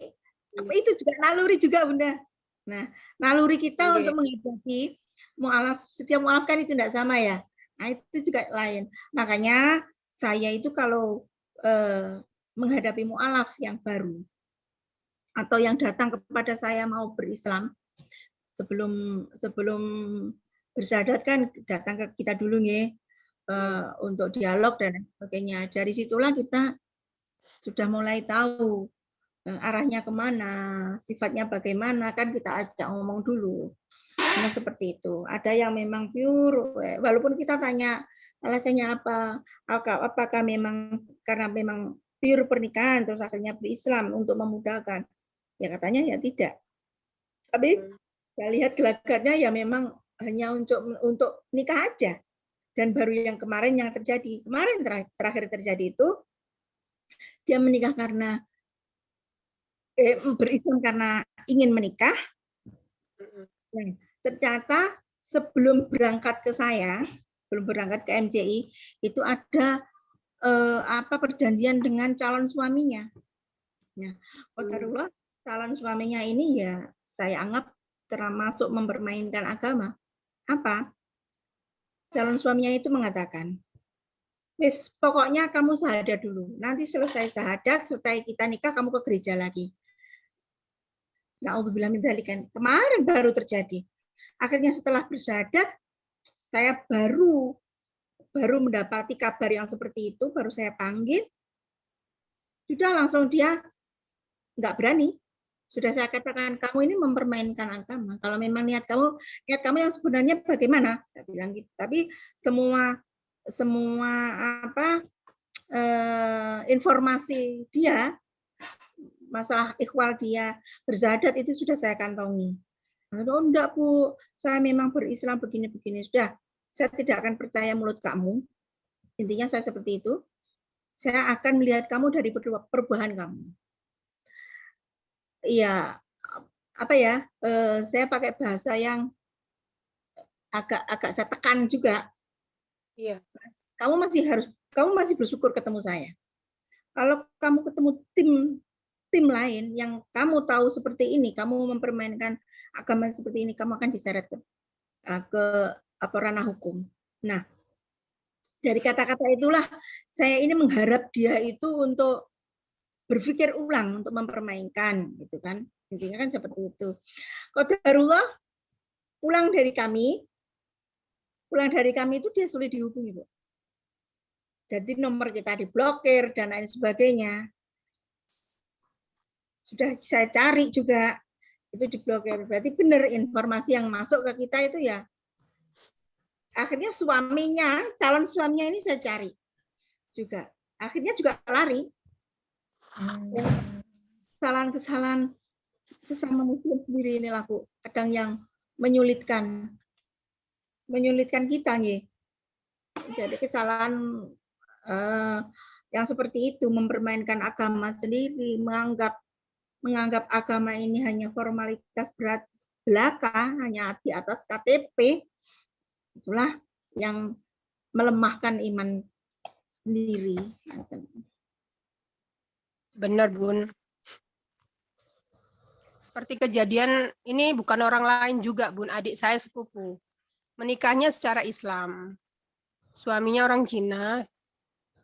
itu juga naluri juga, Bunda. Nah, naluri kita untuk menghadapi mu'alaf, setiap mu'alaf kan itu tidak sama ya. Nah, itu juga lain. Makanya saya itu kalau menghadapi mu'alaf yang baru atau yang datang kepada saya mau berislam, sebelum bersyahadat kan datang ke kita dulu nih untuk dialog dan sebagainya. Dari situlah kita sudah mulai tahu arahnya kemana, sifatnya bagaimana, kan kita ajak ngomong dulu. Nah, seperti itu. Ada yang memang pure, walaupun kita tanya alasannya apa, apakah memang karena memang pure pernikahan terus akhirnya berislam untuk memudahkan. Ya katanya ya tidak. Tapi saya lihat gelagatnya ya memang hanya untuk nikah aja. Dan baru yang kemarin yang terjadi, kemarin terakhir terjadi itu dia menikah karena berislam karena ingin menikah. Nah, ternyata sebelum berangkat ke saya, sebelum berangkat ke MCI, itu ada perjanjian dengan calon suaminya. Nah, qadarullah calon suaminya ini ya saya anggap termasuk mempermainkan agama. Apa? Calon suaminya itu mengatakan, wis pokoknya kamu syahadat dulu. Nanti selesai syahadat, setelah kita nikah kamu ke gereja lagi. Na'udzubillah min dzalik, kan kemarin baru terjadi. Akhirnya setelah bersyahadat, saya baru mendapati kabar yang seperti itu, baru saya panggil. Sudah langsung dia nggak berani. Sudah saya katakan, kamu ini mempermainkan agama. Kalau memang niat kamu yang sebenarnya bagaimana? Saya bilang gitu. Tapi semua informasi dia, masalah ikhwal dia bersyahadat itu sudah saya kantongi. Oh enggak Bu, saya memang berislam begini-begini. Sudah, saya tidak akan percaya mulut kamu. Intinya saya seperti itu. Saya akan melihat kamu dari perubahan kamu. Iya, saya pakai bahasa yang agak saya tekan juga. Iya. Kamu masih bersyukur ketemu saya. Kalau kamu ketemu tim lain yang kamu tahu seperti ini, kamu mempermainkan agama seperti ini, kamu akan diseret ke ranah hukum. Nah, dari kata-kata itulah saya ini mengharap dia itu untuk berpikir ulang untuk mempermainkan, gitu kan? Intinya kan seperti itu. Qadarullah pulang dari kami itu dia sulit dihubungi, Bu. Jadi nomor kita diblokir dan lain sebagainya. Sudah saya cari juga itu diblokir. Berarti benar informasi yang masuk ke kita itu ya. Akhirnya calon suaminya ini saya cari juga. Akhirnya juga lari. Kesalahan sesama muslim sendiri inilah Bu, kadang yang menyulitkan kita nih. Jadi kesalahan yang seperti itu, mempermainkan agama sendiri, menganggap agama ini hanya formalitas belaka, hanya di atas KTP, itulah yang melemahkan iman sendiri. Benar, Bun. Seperti kejadian ini bukan orang lain juga, Bun, adik saya sepupu. Menikahnya secara Islam. Suaminya orang Cina.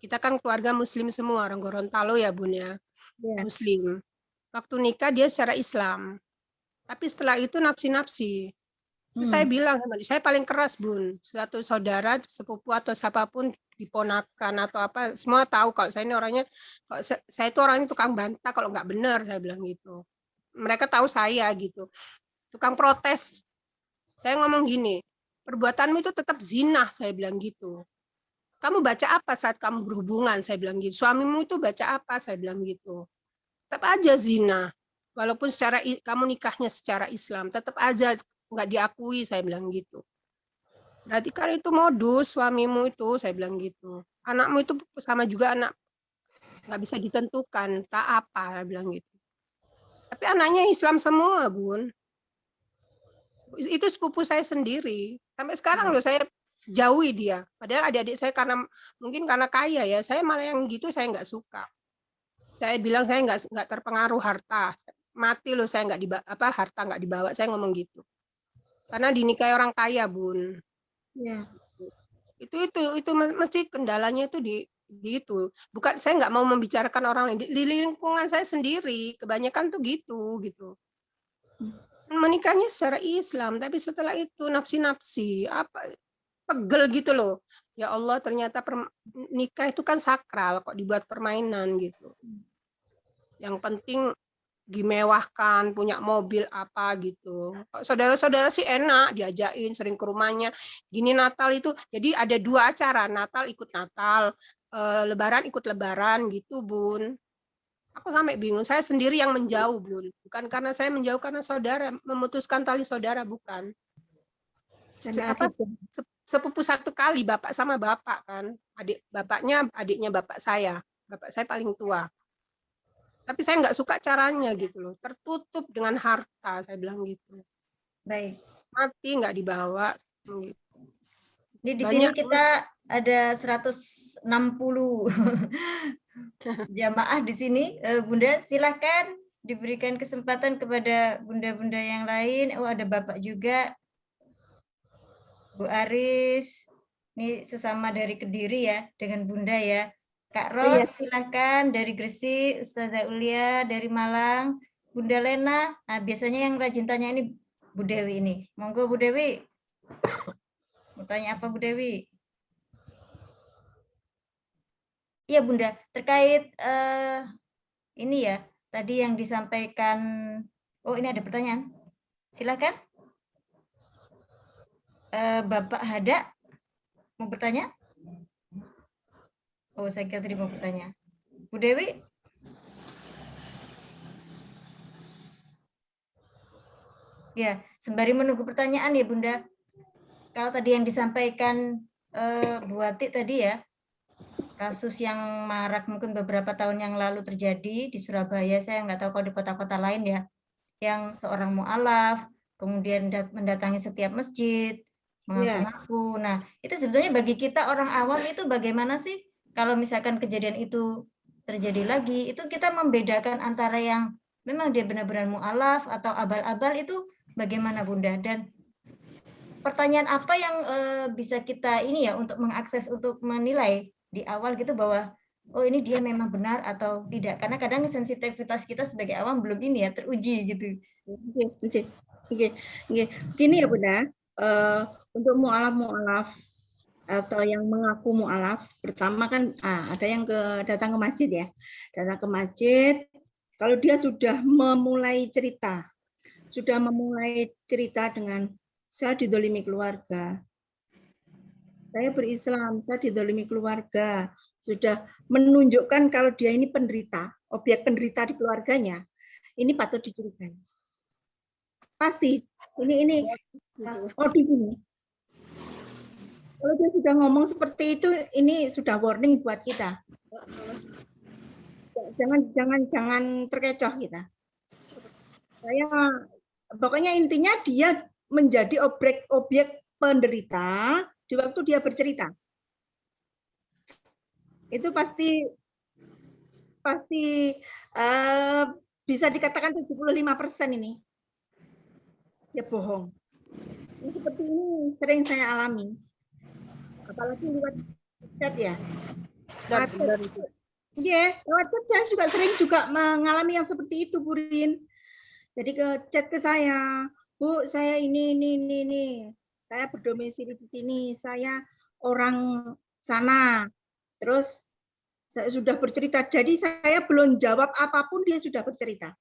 Kita kan keluarga muslim semua, orang Gorontalo ya, Bun ya. Muslim. Waktu nikah dia secara Islam. Tapi setelah itu nafsi-nafsi. Terus saya bilang sama dia, saya paling keras, Bun. Suatu saudara, sepupu atau siapapun, diponakan atau apa, semua tahu kalau saya ini orangnya, kalau saya itu orangnya tukang bantah kalau nggak benar, saya bilang gitu. Mereka tahu saya gitu. Tukang protes. Saya ngomong gini, perbuatanmu itu tetap zina, saya bilang gitu. Kamu baca apa saat kamu berhubungan, saya bilang gitu. Suamimu itu baca apa, saya bilang gitu. Tetap aja zina. Walaupun kamu nikahnya secara Islam, tetap aja nggak diakui, saya bilang gitu. Berarti kan itu modus suamimu itu, saya bilang gitu. Anakmu itu sama juga anak, nggak bisa ditentukan, tak apa, saya bilang gitu. Tapi anaknya Islam semua, Bun. Itu sepupu saya sendiri. Sampai sekarang loh saya jauhi dia. Padahal adik-adik saya mungkin karena kaya ya, saya malah yang gitu saya nggak suka. Saya bilang saya nggak terpengaruh harta. Mati loh saya harta nggak dibawa, saya ngomong gitu. Karena dinikahi orang kaya, Bun. Ya. Itu mesti kendalanya itu di itu. Bukan, saya nggak mau membicarakan orang lain, di lingkungan saya sendiri kebanyakan tuh gitu. Menikahnya secara Islam, tapi setelah itu nafsi apa pegel gitu loh. Ya Allah, ternyata nikah itu kan sakral, kok dibuat permainan gitu. Yang penting dimewahkan, punya mobil apa gitu. Saudara-saudara sih enak, diajakin sering ke rumahnya. Gini Natal itu, jadi ada 2 acara, Natal ikut Natal, Lebaran ikut Lebaran gitu, Bun. Aku sampai bingung, saya sendiri yang menjauh, Bun. Bukan karena saya menjauh karena saudara, memutuskan tali saudara, bukan. Sepupu satu kali, bapak sama bapak kan. Adiknya bapak saya. Bapak saya paling tua. Tapi saya nggak suka caranya gitu loh. Tertutup dengan harta, saya bilang gitu. Baik. Mati nggak dibawa. Gitu. Di sini kita ada 160 jamaah di sini. Bunda, silakan diberikan kesempatan kepada bunda-bunda yang lain. Oh, ada Bapak juga. Bu Aris, ini sesama dari Kediri ya, dengan Bunda ya. Kak Iya. Ros, silahkan dari Gresik, Ustazah Ulia dari Malang, Bunda Lena. Nah, biasanya yang rajin tanya ini Bu Dewi ini. Monggo Bu Dewi. Mau tanya apa Bu Dewi? Iya Bunda, terkait ini ya, tadi yang disampaikan. Oh, ini ada pertanyaan. Silakan. Bapak Hada mau bertanya? Oh, saya kira tadi mau bertanya. Bu Dewi? Ya, sembari menunggu pertanyaan ya Bunda. Kalau tadi yang disampaikan Bu Wati tadi ya, kasus yang marak mungkin beberapa tahun yang lalu terjadi di Surabaya, saya nggak tahu kalau di kota-kota lain ya, yang seorang mu'alaf, kemudian mendatangi setiap masjid, mengaku-ngaku. Nah, itu sebetulnya bagi kita orang awam itu bagaimana sih kalau misalkan kejadian itu terjadi lagi, itu kita membedakan antara yang memang dia benar-benar mu'alaf atau abal-abal itu bagaimana Bunda? Dan pertanyaan apa yang bisa kita ini ya untuk mengakses, untuk menilai di awal gitu bahwa oh ini dia memang benar atau tidak, karena kadang sensitivitas kita sebagai awam belum ini ya teruji gitu. Oke. Begini ya Bunda, untuk mu'alaf atau yang mengaku mu'alaf, pertama kan ada yang datang ke masjid ya, datang ke masjid, kalau dia sudah memulai cerita dengan saya didolimi keluarga, saya berislam, saya didolimi keluarga, sudah menunjukkan kalau dia ini penderita, objek penderita di keluarganya, ini patut dicurigai. Pasti, ini di sini. Kalau dia sudah ngomong seperti itu, ini sudah warning buat kita. Jangan terkecoh kita. Pokoknya intinya dia menjadi objek penderita di waktu dia bercerita. Itu pasti bisa dikatakan 75% ini. Ya bohong. Seperti ini sering saya alami. Apalagi lewat chat ya. Lewat chat saya juga sering mengalami yang seperti itu, Burin. Jadi ke chat ke saya, Bu, saya ini. Saya berdomisili di sini, saya orang sana. Terus saya sudah bercerita, jadi saya belum jawab apapun, dia sudah bercerita.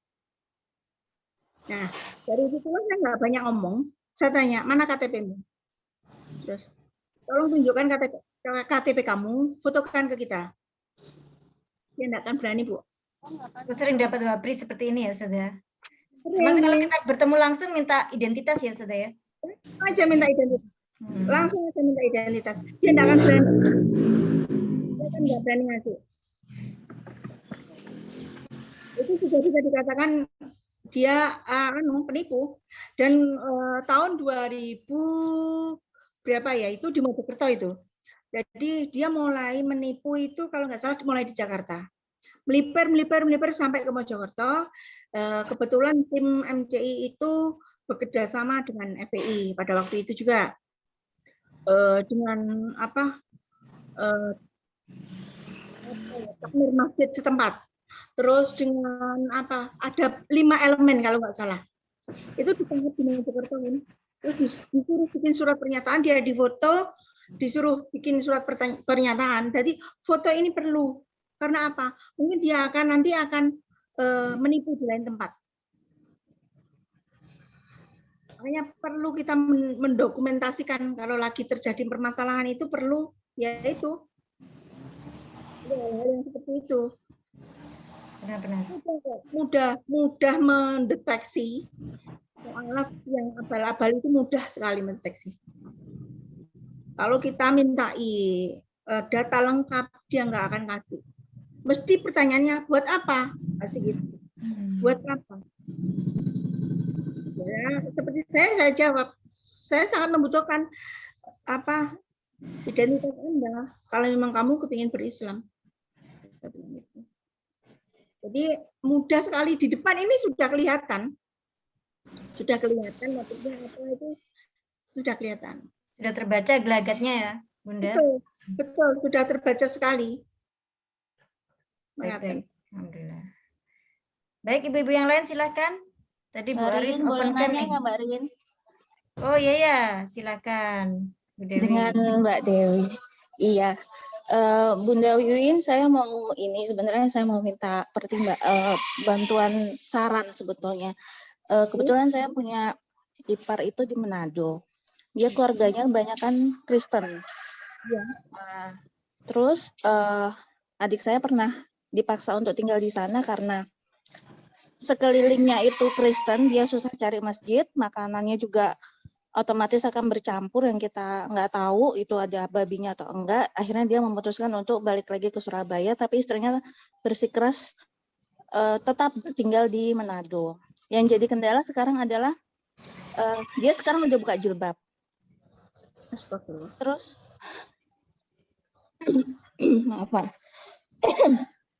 Nah, dari situlah saya nggak banyak ngomong. Saya tanya, mana KTP-mu? Terus, tolong tunjukkan KTP kamu, fotokan ke kita. Dia nggak akan berani, Bu. Sering dapat wabri seperti ini ya, Saudara. Termasuk kalau kita bertemu langsung minta identitas ya, Saudara ya? Aja minta identitas. Langsung aja minta identitas. Dia nggak akan berani. Dia kan nggak berani ngasih. Itu sudah bisa dikatakan dia penipu. Dan tahun 2000 berapa ya, itu di Mojokerto itu. Jadi dia mulai menipu itu kalau nggak salah mulai di Jakarta. Melipir sampai ke Mojokerto. Kebetulan tim MCI itu bekerja sama dengan FPI pada waktu itu juga. Dengan takmir masjid setempat. Terus dengan ada 5 elemen kalau nggak salah. Itu ditangkap di Mojokerto ini. Terus disuruh bikin surat pernyataan, dia difoto, disuruh bikin surat pernyataan. Jadi foto ini perlu. Karena apa? Mungkin dia nanti akan menipu di lain tempat. Makanya perlu kita mendokumentasikan kalau lagi terjadi permasalahan itu perlu, yaitu hal yang seperti itu. Benar. Mudah mendeteksi. Mu'alaf yang abal-abal itu mudah sekali mendeteksi. Kalau kita mintai data lengkap, dia nggak akan kasih. Mesti pertanyaannya, buat apa? Kasih gitu. Buat apa? Ya, seperti saya jawab. Saya sangat membutuhkan identitas Anda. Kalau memang kamu kepingin berislam. Jadi mudah sekali di depan ini sudah kelihatan motifnya apa itu sudah kelihatan. Sudah terbaca gelagatnya ya, Bunda? Betul, sudah terbaca sekali. Baik. Alhamdulillah. Baik, ibu-ibu yang lain silakan. Tadi Bu Aris boleh open cam nanya nih. nggak, Mbak Rin? Oh iya ya, silakan Bu Dewi. Dengan Mbak Dewi. Iya. Bunda Wiwin, saya mau sebenarnya saya mau minta bantuan saran sebetulnya. Kebetulan saya punya ipar itu di Manado. Dia keluarganya kebanyakan Kristen. Ya. Terus adik saya pernah dipaksa untuk tinggal di sana karena sekelilingnya itu Kristen, dia susah cari masjid, makanannya juga otomatis akan bercampur yang kita nggak tahu itu ada babinya atau enggak. Akhirnya dia memutuskan untuk balik lagi ke Surabaya, tapi istrinya bersikeras tetap tinggal di Manado. Yang jadi kendala sekarang adalah dia sekarang udah buka jilbab. Terus maaf.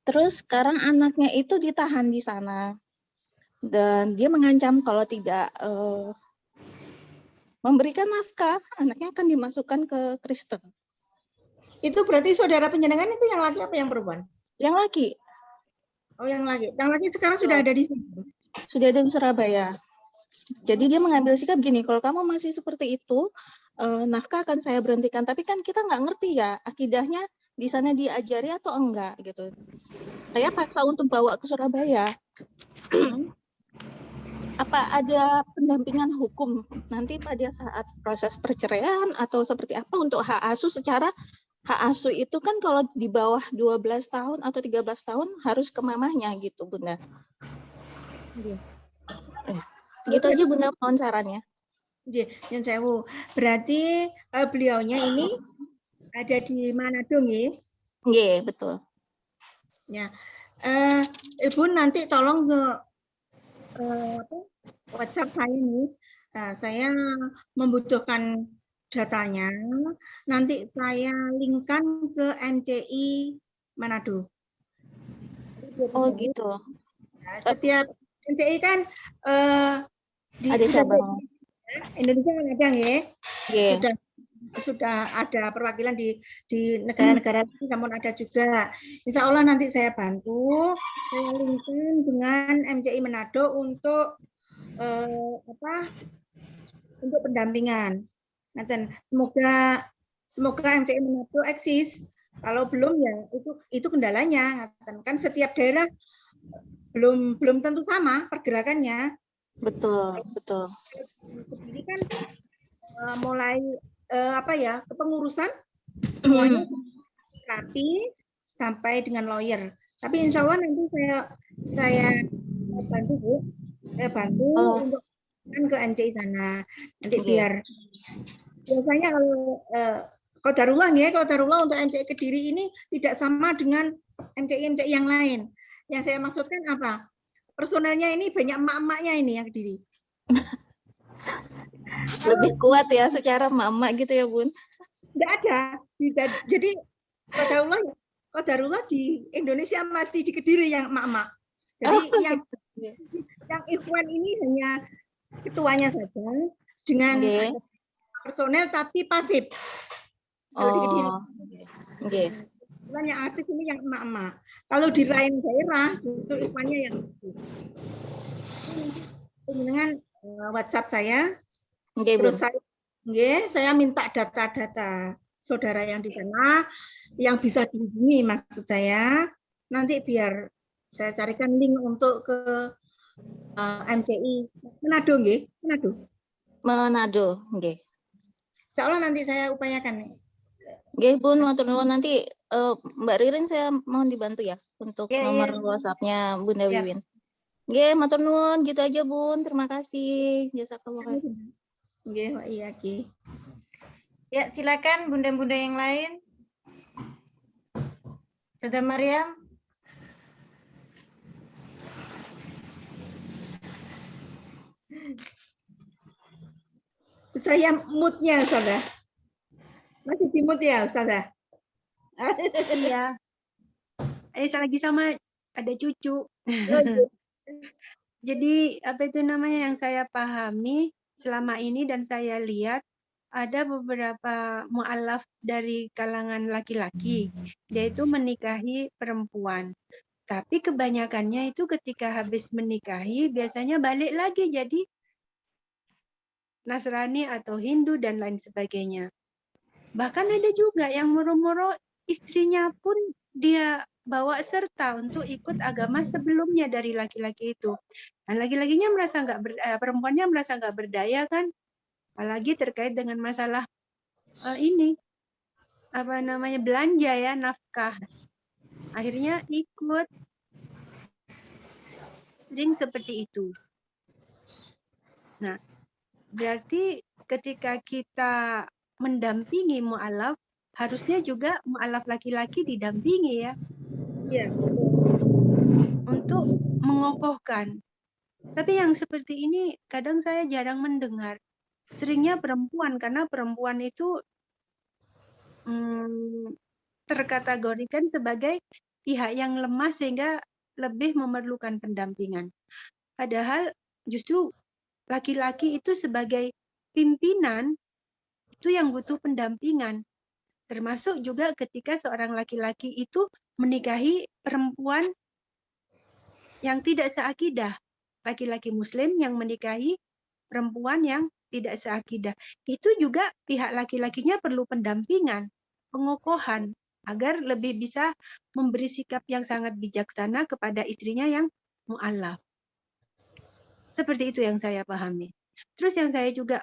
Terus sekarang anaknya itu ditahan di sana dan dia mengancam kalau tidak memberikan nafkah, anaknya akan dimasukkan ke Kristen. Itu berarti saudara penjenengan itu yang laki apa yang perempuan? Yang laki. Oh, yang laki. Yang laki sekarang sudah ada di sini. Sudah ada di Surabaya. Jadi dia mengambil sikap gini, kalau kamu masih seperti itu, nafkah akan saya berhentikan. Tapi kan kita nggak ngerti ya, akidahnya di sana diajari atau enggak gitu. Saya paksa untuk bawa ke Surabaya. Apa ada pendampingan hukum nanti pada saat proses perceraian atau seperti apa untuk hak asuh? Secara hak asuh itu kan kalau di bawah 12 tahun atau 13 tahun harus ke mamahnya gitu, Bunda. Gitu aja Bunda mohon sarannya. Yang saya berarti beliaunya ini ada di Manado nggih? Nggih, betul. Ya. Ibu nanti tolong ke WhatsApp saya nih. Saya membutuhkan datanya. Nanti saya linkkan ke MCI Manado. Oh gitu. Setiap MCI kan ada cabang. Indonesia kan ada ya. Yeah. Sudah ada perwakilan di negara-negara lain, namun ada juga. Insya Allah nanti saya bantu, saya linkkan dengan MCI Manado untuk untuk pendampingan. Semoga MCI Manado eksis. Kalau belum ya itu kendalanya. Kan setiap daerah belum tentu sama pergerakannya. Betul. Jadi kan mulai kepengurusan semuanya rapi sampai dengan lawyer. Tapi insya Allah nanti saya bantu Bu, untuk ke MCI sana. Nanti biar biasanya kalau Qadarullah untuk MCI Kediri ini tidak sama dengan MCI yang lain. Yang saya maksudkan apa? Personelnya ini banyak emak-emaknya ini yang Kediri. Lebih kuat ya secara mama gitu ya Bun? Tidak ada. Jadi Qadarullah di Indonesia masih di Kediri yang emak-emak. Jadi yang Ikhwan ini hanya ketuanya saja dengan personel tapi pasif. Kalau di Kediri. Yang aktif ini yang emak-emak. Kalau di lain daerah justru Ikhwannya yang aktif. Dengan WhatsApp saya. Terus saya minta data-data saudara yang di sana yang bisa dihubungi maksud saya. Nanti biar saya carikan link untuk ke MCI Manado nggih? Manado nggih. Insyaallah nanti saya upayakan nih. Nggih Bun, matur nuwun. Nanti Mbak Ririn saya mohon dibantu ya untuk nomor WhatsApp-nya Bunda Wiwin. Nggih, matur nuwun, gitu aja Bun. Terima kasih. Jazakallah. Nggih, iya Ki. Ya, silakan bunda-bunda yang lain. Sada Maryam. Saya mood-nya, Ustazah. Masih di mood ya, Ustazah? Iya. Saya lagi sama ada cucu. Oh, iya. Jadi apa itu namanya yang saya pahami selama ini dan saya lihat ada beberapa mu'alaf dari kalangan laki-laki, yaitu menikahi perempuan. Tapi kebanyakannya itu ketika habis menikahi biasanya balik lagi jadi Nasrani atau Hindu dan lain sebagainya. Bahkan ada juga yang moro-moro istrinya pun dia bawa serta untuk ikut agama sebelumnya dari laki-laki itu. Nah, laki-lakinya merasa perempuannya merasa nggak berdaya kan, apalagi terkait dengan masalah ini apa namanya belanja ya nafkah. Akhirnya ikut, sering seperti itu. Nah, berarti ketika kita mendampingi mu'alaf, harusnya juga mu'alaf laki-laki didampingi ya, Iya. untuk mengokohkan. Tapi yang seperti ini kadang saya jarang mendengar. Seringnya perempuan, karena perempuan itu terkategorikan sebagai pihak yang lemah sehingga lebih memerlukan pendampingan. Padahal justru laki-laki itu sebagai pimpinan itu yang butuh pendampingan. Termasuk juga ketika seorang laki-laki itu menikahi perempuan yang tidak seakidah. Laki-laki muslim yang menikahi perempuan yang tidak seakidah. Itu juga pihak laki-lakinya perlu pendampingan, pengokohan, agar lebih bisa memberi sikap yang sangat bijaksana kepada istrinya yang mu'alaf. Seperti itu yang saya pahami. Terus yang saya juga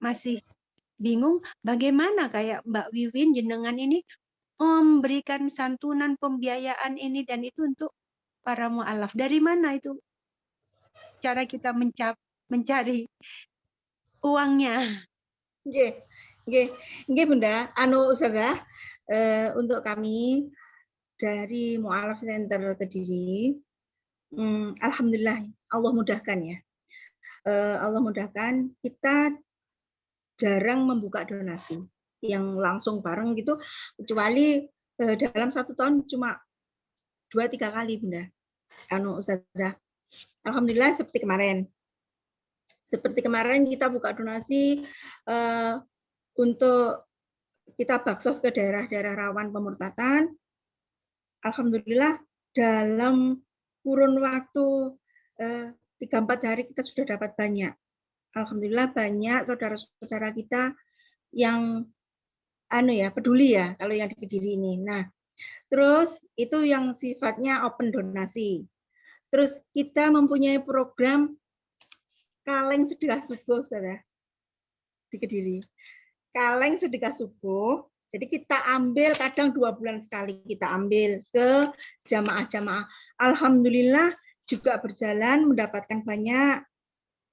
masih bingung bagaimana kayak Mbak Wiwin jenengan ini memberikan santunan pembiayaan ini dan itu untuk para mu'alaf. Dari mana itu cara kita mencari uangnya? Nggih, nggih, nggih Bunda. Ustazah, untuk kami dari Mu'alaf Center Kediri, alhamdulillah Allah mudahkan ya. Allah mudahkan, kita jarang membuka donasi yang langsung bareng gitu, kecuali dalam 1 tahun cuma 2-3 kali Bunda. Ustazah. Alhamdulillah seperti kemarin. Seperti kemarin kita buka donasi untuk kita baksos ke daerah-daerah rawan pemurtadan. Alhamdulillah dalam kurun waktu 3-4 hari kita sudah dapat banyak. Alhamdulillah banyak saudara-saudara kita yang peduli ya kalau yang di Kediri ini. Nah, terus itu yang sifatnya open donasi. Terus kita mempunyai program kaleng sedekah subuh, saudara, di Kediri. Kaleng sedekah subuh, jadi kita ambil kadang 2 bulan sekali kita ambil ke jamaah-jamaah. Alhamdulillah juga berjalan, mendapatkan banyak.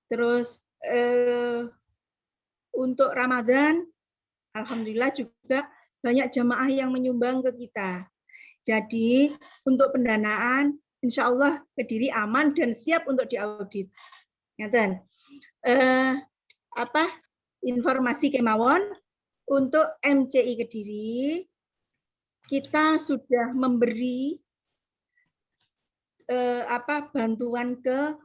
Terus untuk Ramadan, alhamdulillah juga banyak jamaah yang menyumbang ke kita. Jadi untuk pendanaan, insya Allah Kediri aman dan siap untuk diaudit. Ngaten. Informasi kemawon untuk MCI Kediri kita sudah memberi bantuan ke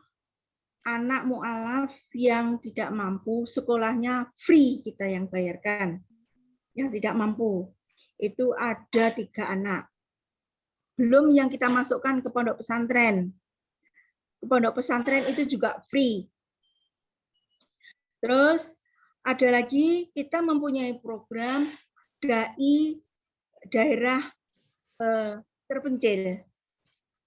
anak mu'alaf yang tidak mampu, sekolahnya free kita yang bayarkan. Yang tidak mampu itu ada 3 anak. Belum yang kita masukkan ke pondok pesantren. Pondok pesantren itu juga free. Terus ada lagi kita mempunyai program dai daerah terpencil.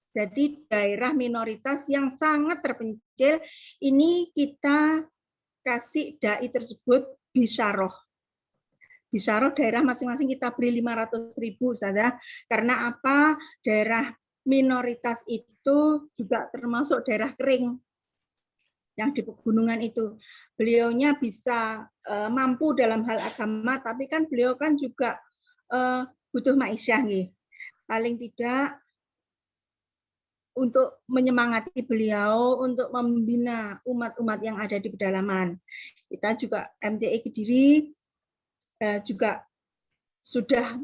Jadi daerah minoritas yang sangat terpencil ini kita kasih dai tersebut bisyarah. Bisyarah daerah masing-masing kita beri 500.000 saja. Karena apa? Daerah minoritas itu juga termasuk daerah kering yang di pegunungan itu. Beliaunya bisa mampu dalam hal agama, tapi kan beliau kan juga butuh ma'isyah nih. Paling tidak untuk menyemangati beliau untuk membina umat-umat yang ada di pedalaman. Kita juga MCI Kediri juga sudah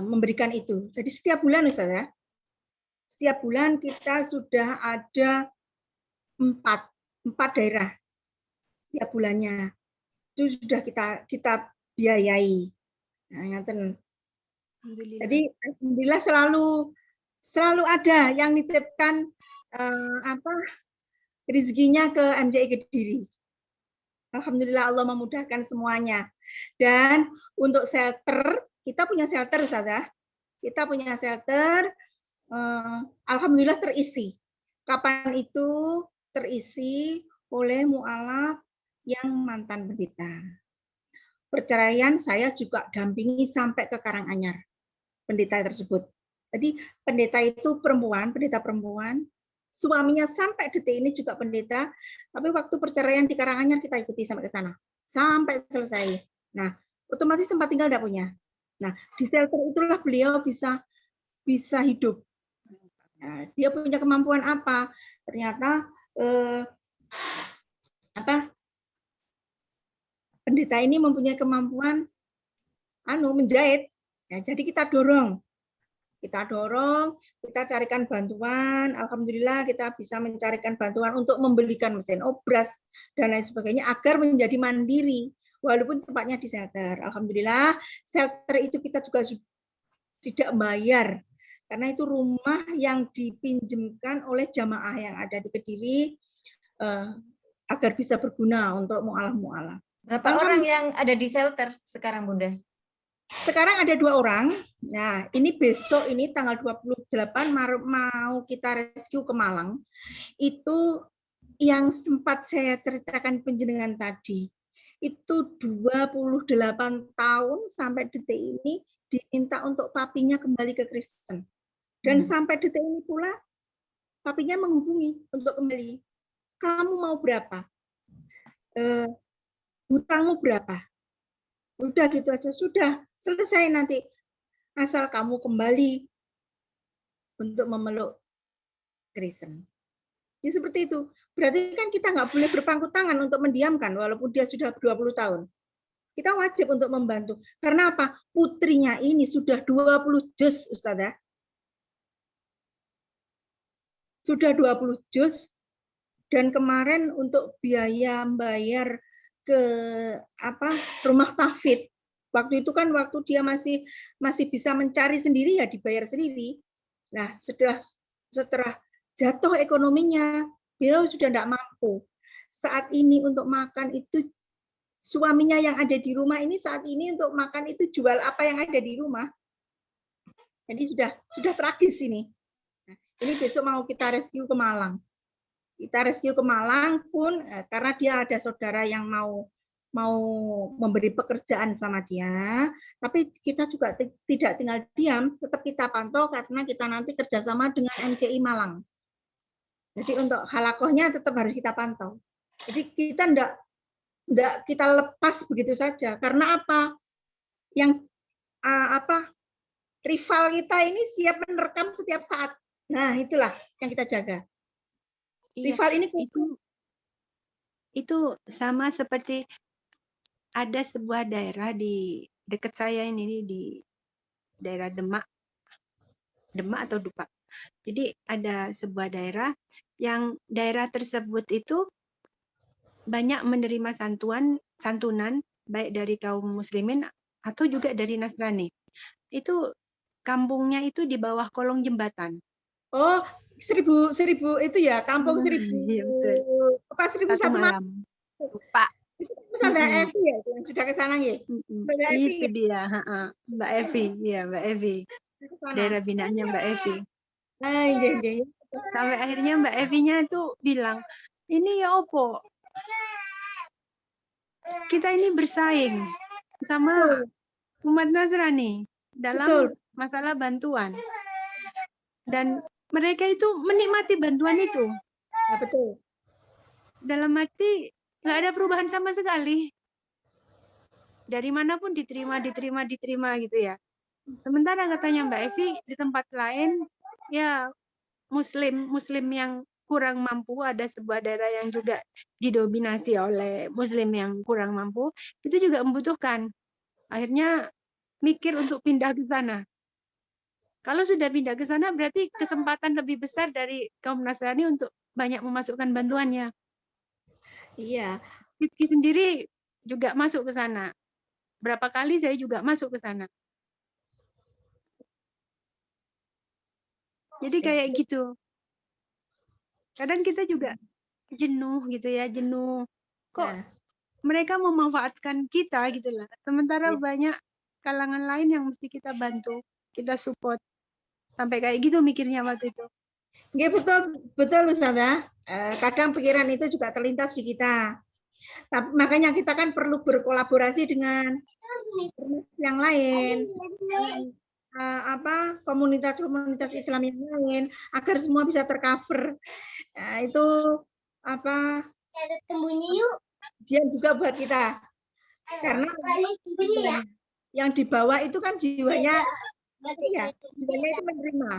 memberikan itu. Jadi setiap bulan misalnya setiap bulan kita sudah ada empat daerah setiap bulannya. Itu sudah kita biayai. Nah, ngaten. Alhamdulillah. Jadi alhamdulillah selalu ada yang nitipkan rezekinya ke MCI Kediri. Alhamdulillah Allah memudahkan semuanya. Dan untuk shelter, kita punya shelter Ustaz ya. Kita punya shelter, alhamdulillah terisi. Kapan itu terisi oleh mu'alaf yang mantan pendeta. Perceraian saya juga dampingi sampai ke Karanganyar, pendeta tersebut. Jadi pendeta itu pendeta perempuan, suaminya sampai detik ini juga pendeta, tapi waktu perceraian di Karanganyar kita ikuti sampai ke sana, sampai selesai. Nah, otomatis tempat tinggal tidak punya. Nah, di shelter itulah beliau bisa hidup. Nah, dia punya kemampuan apa? Ternyata pendeta ini mempunyai kemampuan menjahit. Ya, jadi kita dorong, kita carikan bantuan. Alhamdulillah kita bisa mencarikan bantuan untuk membelikan mesin obras dan lain sebagainya agar menjadi mandiri, walaupun tempatnya di shelter. Alhamdulillah shelter itu kita juga tidak bayar, karena itu rumah yang dipinjamkan oleh jamaah yang ada di Kediri agar bisa berguna untuk mu'alaf-mu'alaf. Berapa orang yang ada di shelter sekarang, Bunda? Sekarang ada 2 orang. Nah, ini besok ini tanggal 28 Maret mau kita rescue ke Malang. Itu yang sempat saya ceritakan penjenengan tadi. Itu 28 tahun sampai detik ini diminta untuk papinya kembali ke Kristen. Dan sampai detik ini pula papinya menghubungi untuk kembali. Kamu mau berapa? Hutangmu berapa? Udah gitu aja, sudah selesai nanti. Asal kamu kembali untuk memeluk Kristen. Jadi seperti itu. Berarti kan kita nggak boleh berpangku tangan untuk mendiamkan walaupun dia sudah 20 tahun. Kita wajib untuk membantu. Karena apa? Putrinya ini sudah 20 juz, Ustazah. Sudah 20 juz. Dan kemarin untuk biaya bayar ke rumah tahfidz, waktu itu kan waktu dia masih bisa mencari sendiri ya dibayar sendiri. Nah setelah jatuh ekonominya, beliau sudah tidak mampu. Saat ini untuk makan itu suaminya yang ada di rumah ini saat ini untuk makan itu jual apa yang ada di rumah. Jadi sudah tragis ini. Nah, ini besok mau kita rescue ke Malang. Kita rescue ke Malang pun karena dia ada saudara yang mau memberi pekerjaan sama dia, tapi kita juga tidak tinggal diam, tetap kita pantau karena kita nanti kerjasama dengan MCI Malang. Jadi untuk halakohnya tetap harus kita pantau. Jadi kita enggak kita lepas begitu saja. Karena apa? Yang rival kita ini siap menerkam setiap saat. Nah, itulah yang kita jaga. Rival ini itu sama seperti ada sebuah daerah di dekat saya ini di daerah Demak atau Dupak. Jadi ada sebuah daerah yang daerah tersebut itu banyak menerima santunan baik dari kaum muslimin atau juga dari Nasrani. Itu kampungnya itu di bawah kolong jembatan. Oh, 1000 itu ya, kampung 1000. Iya, betul. Apa 1001 malam? Lupa. Itu Mbak Evi ya yang sudah ke sana ya? Itu dia, Mbak Evi, ya Mbak Evi. Daerah binaannya Mbak Evi. Iya. Sampai akhirnya Mbak Evinya itu bilang, ini ya opo, kita ini bersaing sama umat Nasrani dalam masalah bantuan. Dan mereka itu menikmati bantuan itu. Ya, betul. Dalam arti nggak ada perubahan sama sekali. Dari manapun diterima gitu ya. Sementara katanya Mbak Evi di tempat lain ya muslim yang kurang mampu, ada sebuah daerah yang juga didominasi oleh muslim yang kurang mampu, itu juga membutuhkan. Akhirnya mikir untuk pindah ke sana. Kalau sudah pindah ke sana berarti kesempatan lebih besar dari kaum Nasrani untuk banyak memasukkan bantuannya. Iya, Rizky sendiri juga masuk ke sana. Berapa kali saya juga masuk ke sana. Jadi kayak gitu. Kadang kita juga jenuh gitu ya, jenuh. Kok nah, mereka memanfaatkan kita gitu lah. Sementara Iya. banyak kalangan lain yang mesti kita bantu, kita support. Sampai kayak gitu mikirnya waktu itu. Nggih, betul Ustazah. Kadang pikiran itu juga terlintas di kita. Tapi makanya kita kan perlu berkolaborasi dengan yang lain, komunitas-komunitas Islam yang lain agar semua bisa tercover. Nah, itu apa? Dia juga buat kita. Karena yang dibawa itu kan jiwanya, ya, jiwanya itu menerima,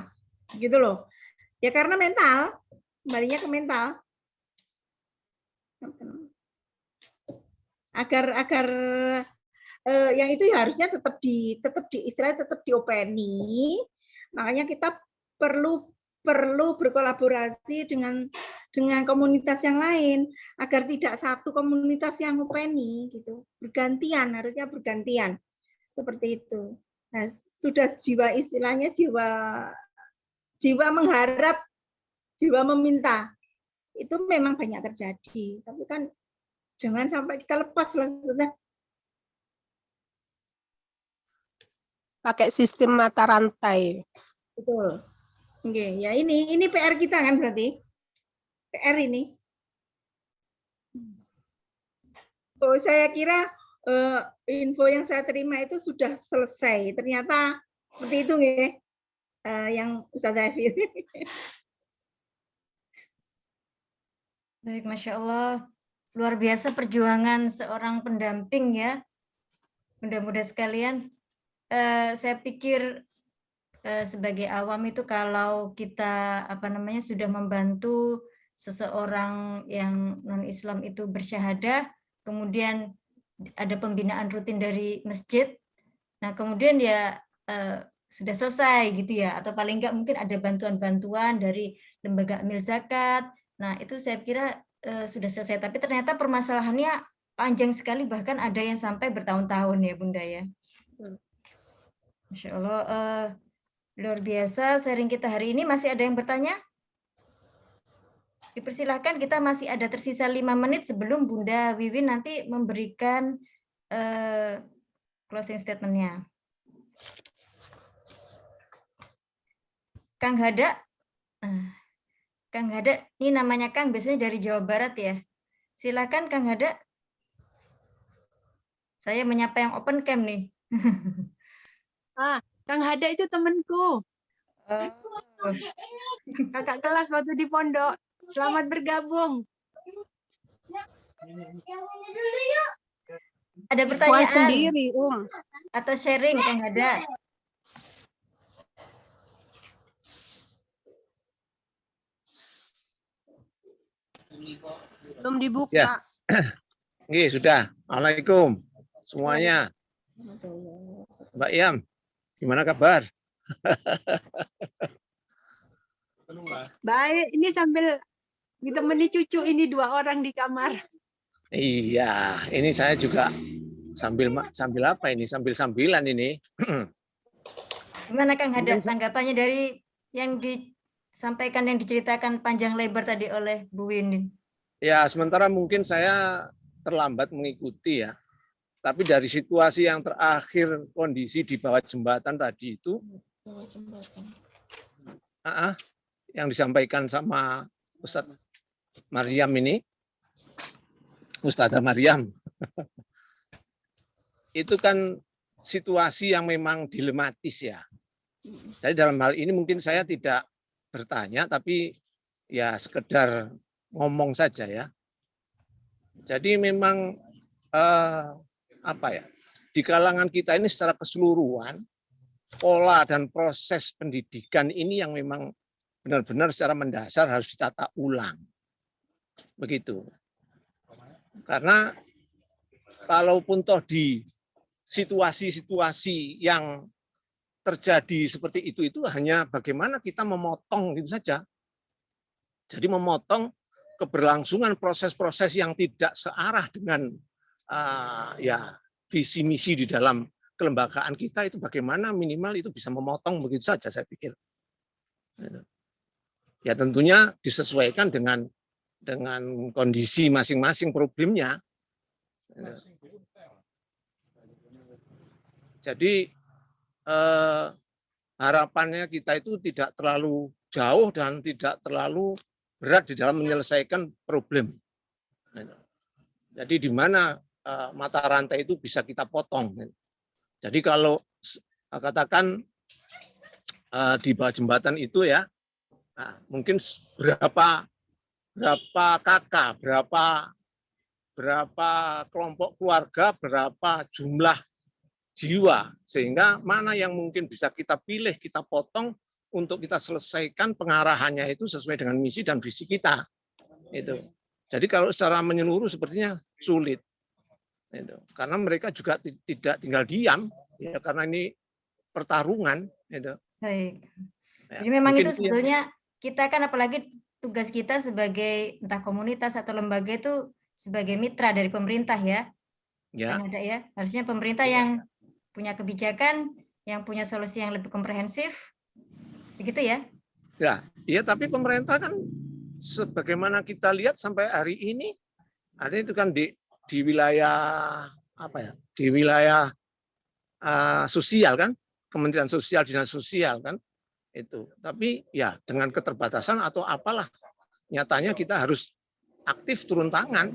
gitu loh. Ya karena mental, kembalinya ke mental. Agar yang itu ya harusnya tetap diopeni. Makanya kita perlu berkolaborasi dengan komunitas yang lain agar tidak satu komunitas yang openi gitu. Bergantian, harusnya bergantian. Seperti itu. Nah, sudah jiwa istilahnya jiwa mengharap, jiwa meminta. Itu memang banyak terjadi, tapi kan jangan sampai kita lepas lah maksudnya. Pakai sistem mata rantai. Betul. Oke, ya ini PR kita kan berarti. PR ini. Oh, saya kira info yang saya terima itu sudah selesai. Ternyata seperti itu nggih. Yang Ustazah Evi. Baik, Masya Allah. Luar biasa perjuangan seorang pendamping ya. Mudah-mudahan sekalian. Saya pikir sebagai awam itu kalau kita sudah membantu seseorang yang non-Islam itu bersyahadah, kemudian ada pembinaan rutin dari masjid, nah kemudian ya sudah selesai gitu ya, atau paling enggak mungkin ada bantuan-bantuan dari lembaga amil zakat, nah itu saya kira sudah selesai, tapi ternyata permasalahannya panjang sekali, bahkan ada yang sampai bertahun-tahun ya Bunda ya. Masya Allah, luar biasa sharing kita hari ini. Masih ada yang bertanya? Dipersilahkan, kita masih ada tersisa 5 menit sebelum Bunda Wiwin nanti memberikan closing statement-nya. Kang Hada, ini namanya Kang, biasanya dari Jawa Barat ya. Silakan Kang Hada. Saya menyapa yang open cam nih. Kang Hada itu temanku. Kakak kelas waktu di pondok. Selamat bergabung. Ada pertanyaan sendiri, atau sharing Kang Hada? Belum dibuka. Ya. Nggih, sudah. Assalamualaikum semuanya. Mbak Yam, gimana kabar? Baik, ini sambil ditemani cucu ini 2 orang di kamar. Iya, ini saya juga sambil apa ini? Sambil-sambilan ini. Gimana Kang Hada tanggapannya dari yang disampaikan, yang diceritakan panjang lebar tadi oleh Bu Win? Ya, sementara mungkin saya terlambat mengikuti ya. Tapi dari situasi yang terakhir, kondisi di bawah jembatan tadi itu, yang disampaikan sama Ustadz Maryam ini, Ustazah Maryam, itu kan situasi yang memang dilematis ya. Jadi dalam hal ini mungkin saya tidak bertanya, tapi ya sekedar ngomong saja ya. Jadi memang di kalangan kita ini secara keseluruhan pola dan proses pendidikan ini yang memang benar-benar secara mendasar harus ditata ulang. Begitu. Karena kalaupun toh di situasi-situasi yang terjadi seperti itu hanya bagaimana kita memotong gitu saja. Jadi memotong keberlangsungan proses-proses yang tidak searah dengan ya visi misi di dalam kelembagaan kita itu bagaimana minimal itu bisa memotong begitu saja saya pikir. Ya tentunya disesuaikan dengan kondisi masing-masing problemnya. Jadi harapannya kita itu tidak terlalu jauh dan tidak terlalu berat di dalam menyelesaikan problem. Jadi di mana mata rantai itu bisa kita potong. Jadi kalau katakan di bawah jembatan itu ya, mungkin berapa kakak, berapa kelompok keluarga, berapa jumlah jiwa, sehingga mana yang mungkin bisa kita pilih, kita potong untuk kita selesaikan pengarahannya itu sesuai dengan misi dan visi kita. Itu. Jadi kalau secara menyeluruh sepertinya sulit. Itu. Karena mereka juga tidak tinggal diam, ya karena ini pertarungan. Itu. Baik. Ya, Jadi memang itu mungkin sebetulnya kita kan apalagi tugas kita sebagai entah komunitas atau lembaga itu sebagai mitra dari pemerintah ya. Ya. Yang ada ya. Harusnya pemerintah yang punya kebijakan, yang punya solusi yang lebih komprehensif. Begitu ya? Ya, iya tapi pemerintah kan sebagaimana kita lihat sampai hari ini ada itu kan di wilayah apa ya? Di wilayah sosial kan, Kementerian Sosial, Dinas Sosial kan itu. Tapi ya dengan keterbatasan atau apalah nyatanya kita harus aktif turun tangan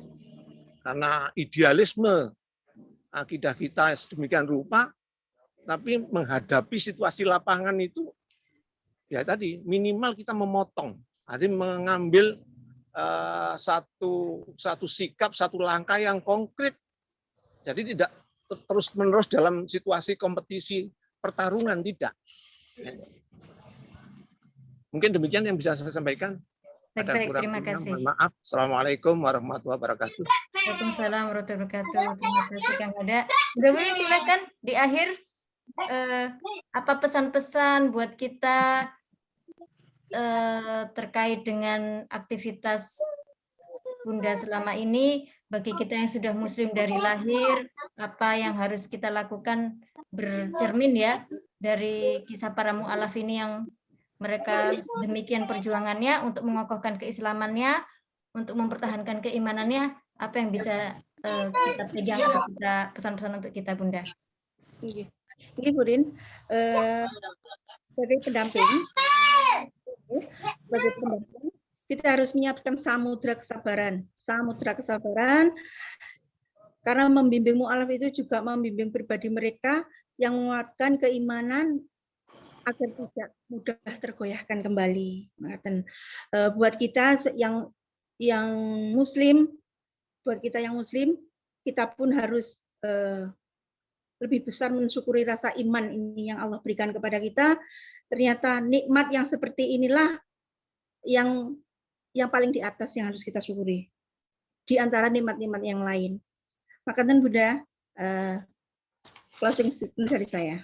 karena idealisme akidah kita sedemikian rupa, tapi menghadapi situasi lapangan itu ya tadi minimal kita memotong, jadi mengambil satu sikap, satu langkah yang konkret. Jadi tidak terus-menerus dalam situasi kompetisi pertarungan, tidak. Mungkin demikian yang bisa saya sampaikan. Baik, terima kasih. Mohon maaf. Assalamualaikum warahmatullahi wabarakatuh. Waalaikumsalam warahmatullahi wabarakatuh. Terima kasih Kang Hada. Udah silakan di akhir apa pesan-pesan buat kita terkait dengan aktivitas Bunda selama ini, bagi kita yang sudah muslim dari lahir, apa yang harus kita lakukan bercermin ya dari kisah para mu'alaf ini yang mereka demikian perjuangannya untuk mengokohkan keislamannya, untuk mempertahankan keimanannya, apa yang bisa kita pegang atau kita pesan-pesan untuk kita Bunda? Ini Bu Rin, sebagai pendamping, kita harus menyiapkan samudra kesabaran, karena membimbing mu'alaf itu juga membimbing pribadi mereka yang menguatkan keimanan agar tidak mudah tergoyahkan kembali. Buat kita yang muslim, kita pun harus lebih besar mensyukuri rasa iman ini yang Allah berikan kepada kita. Ternyata nikmat yang seperti inilah yang paling di atas yang harus kita syukuri di antara nikmat-nikmat yang lain. Maka Bunda, closing statement dari saya.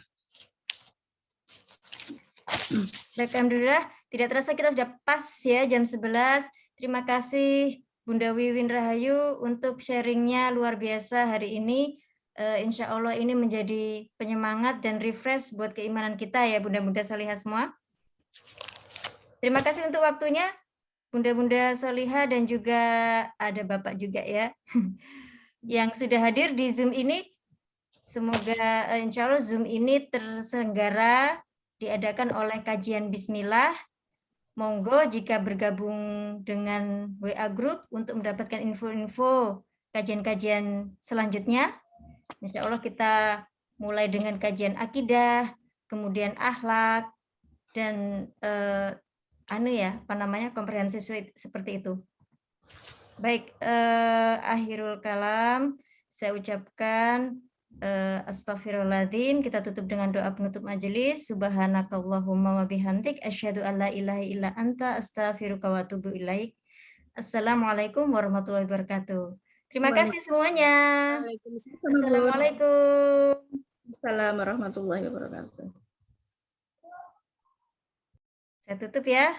Baik, alhamdulillah tidak terasa kita sudah pas ya jam 11. Terima kasih Bunda Wiwin Rahayu untuk sharingnya luar biasa hari ini. Insya Allah ini menjadi penyemangat dan refresh buat keimanan kita ya Bunda-Bunda Solihah semua. Terima kasih untuk waktunya Bunda-Bunda Solihah dan juga ada Bapak juga ya yang sudah hadir di Zoom ini. Semoga insya Allah Zoom ini terselenggara diadakan oleh kajian Bismillah. Monggo jika bergabung dengan WA Group untuk mendapatkan info-info kajian-kajian selanjutnya. Insya Allah kita mulai dengan kajian akidah, kemudian akhlak, dan komprehensif seperti itu. Baik, akhirul kalam, saya ucapkan astaghfirullahaladzim. Kita tutup dengan doa penutup majelis. Subhanakallahumma wa bihamdik asyhadu an la ilaha illa anta astaghfiruka wa atubu ilaik. Assalamualaikum warahmatullahi wabarakatuh. Terima kasih semuanya. Assalamualaikum. Assalamualaikum warahmatullahi wabarakatuh. Saya tutup ya.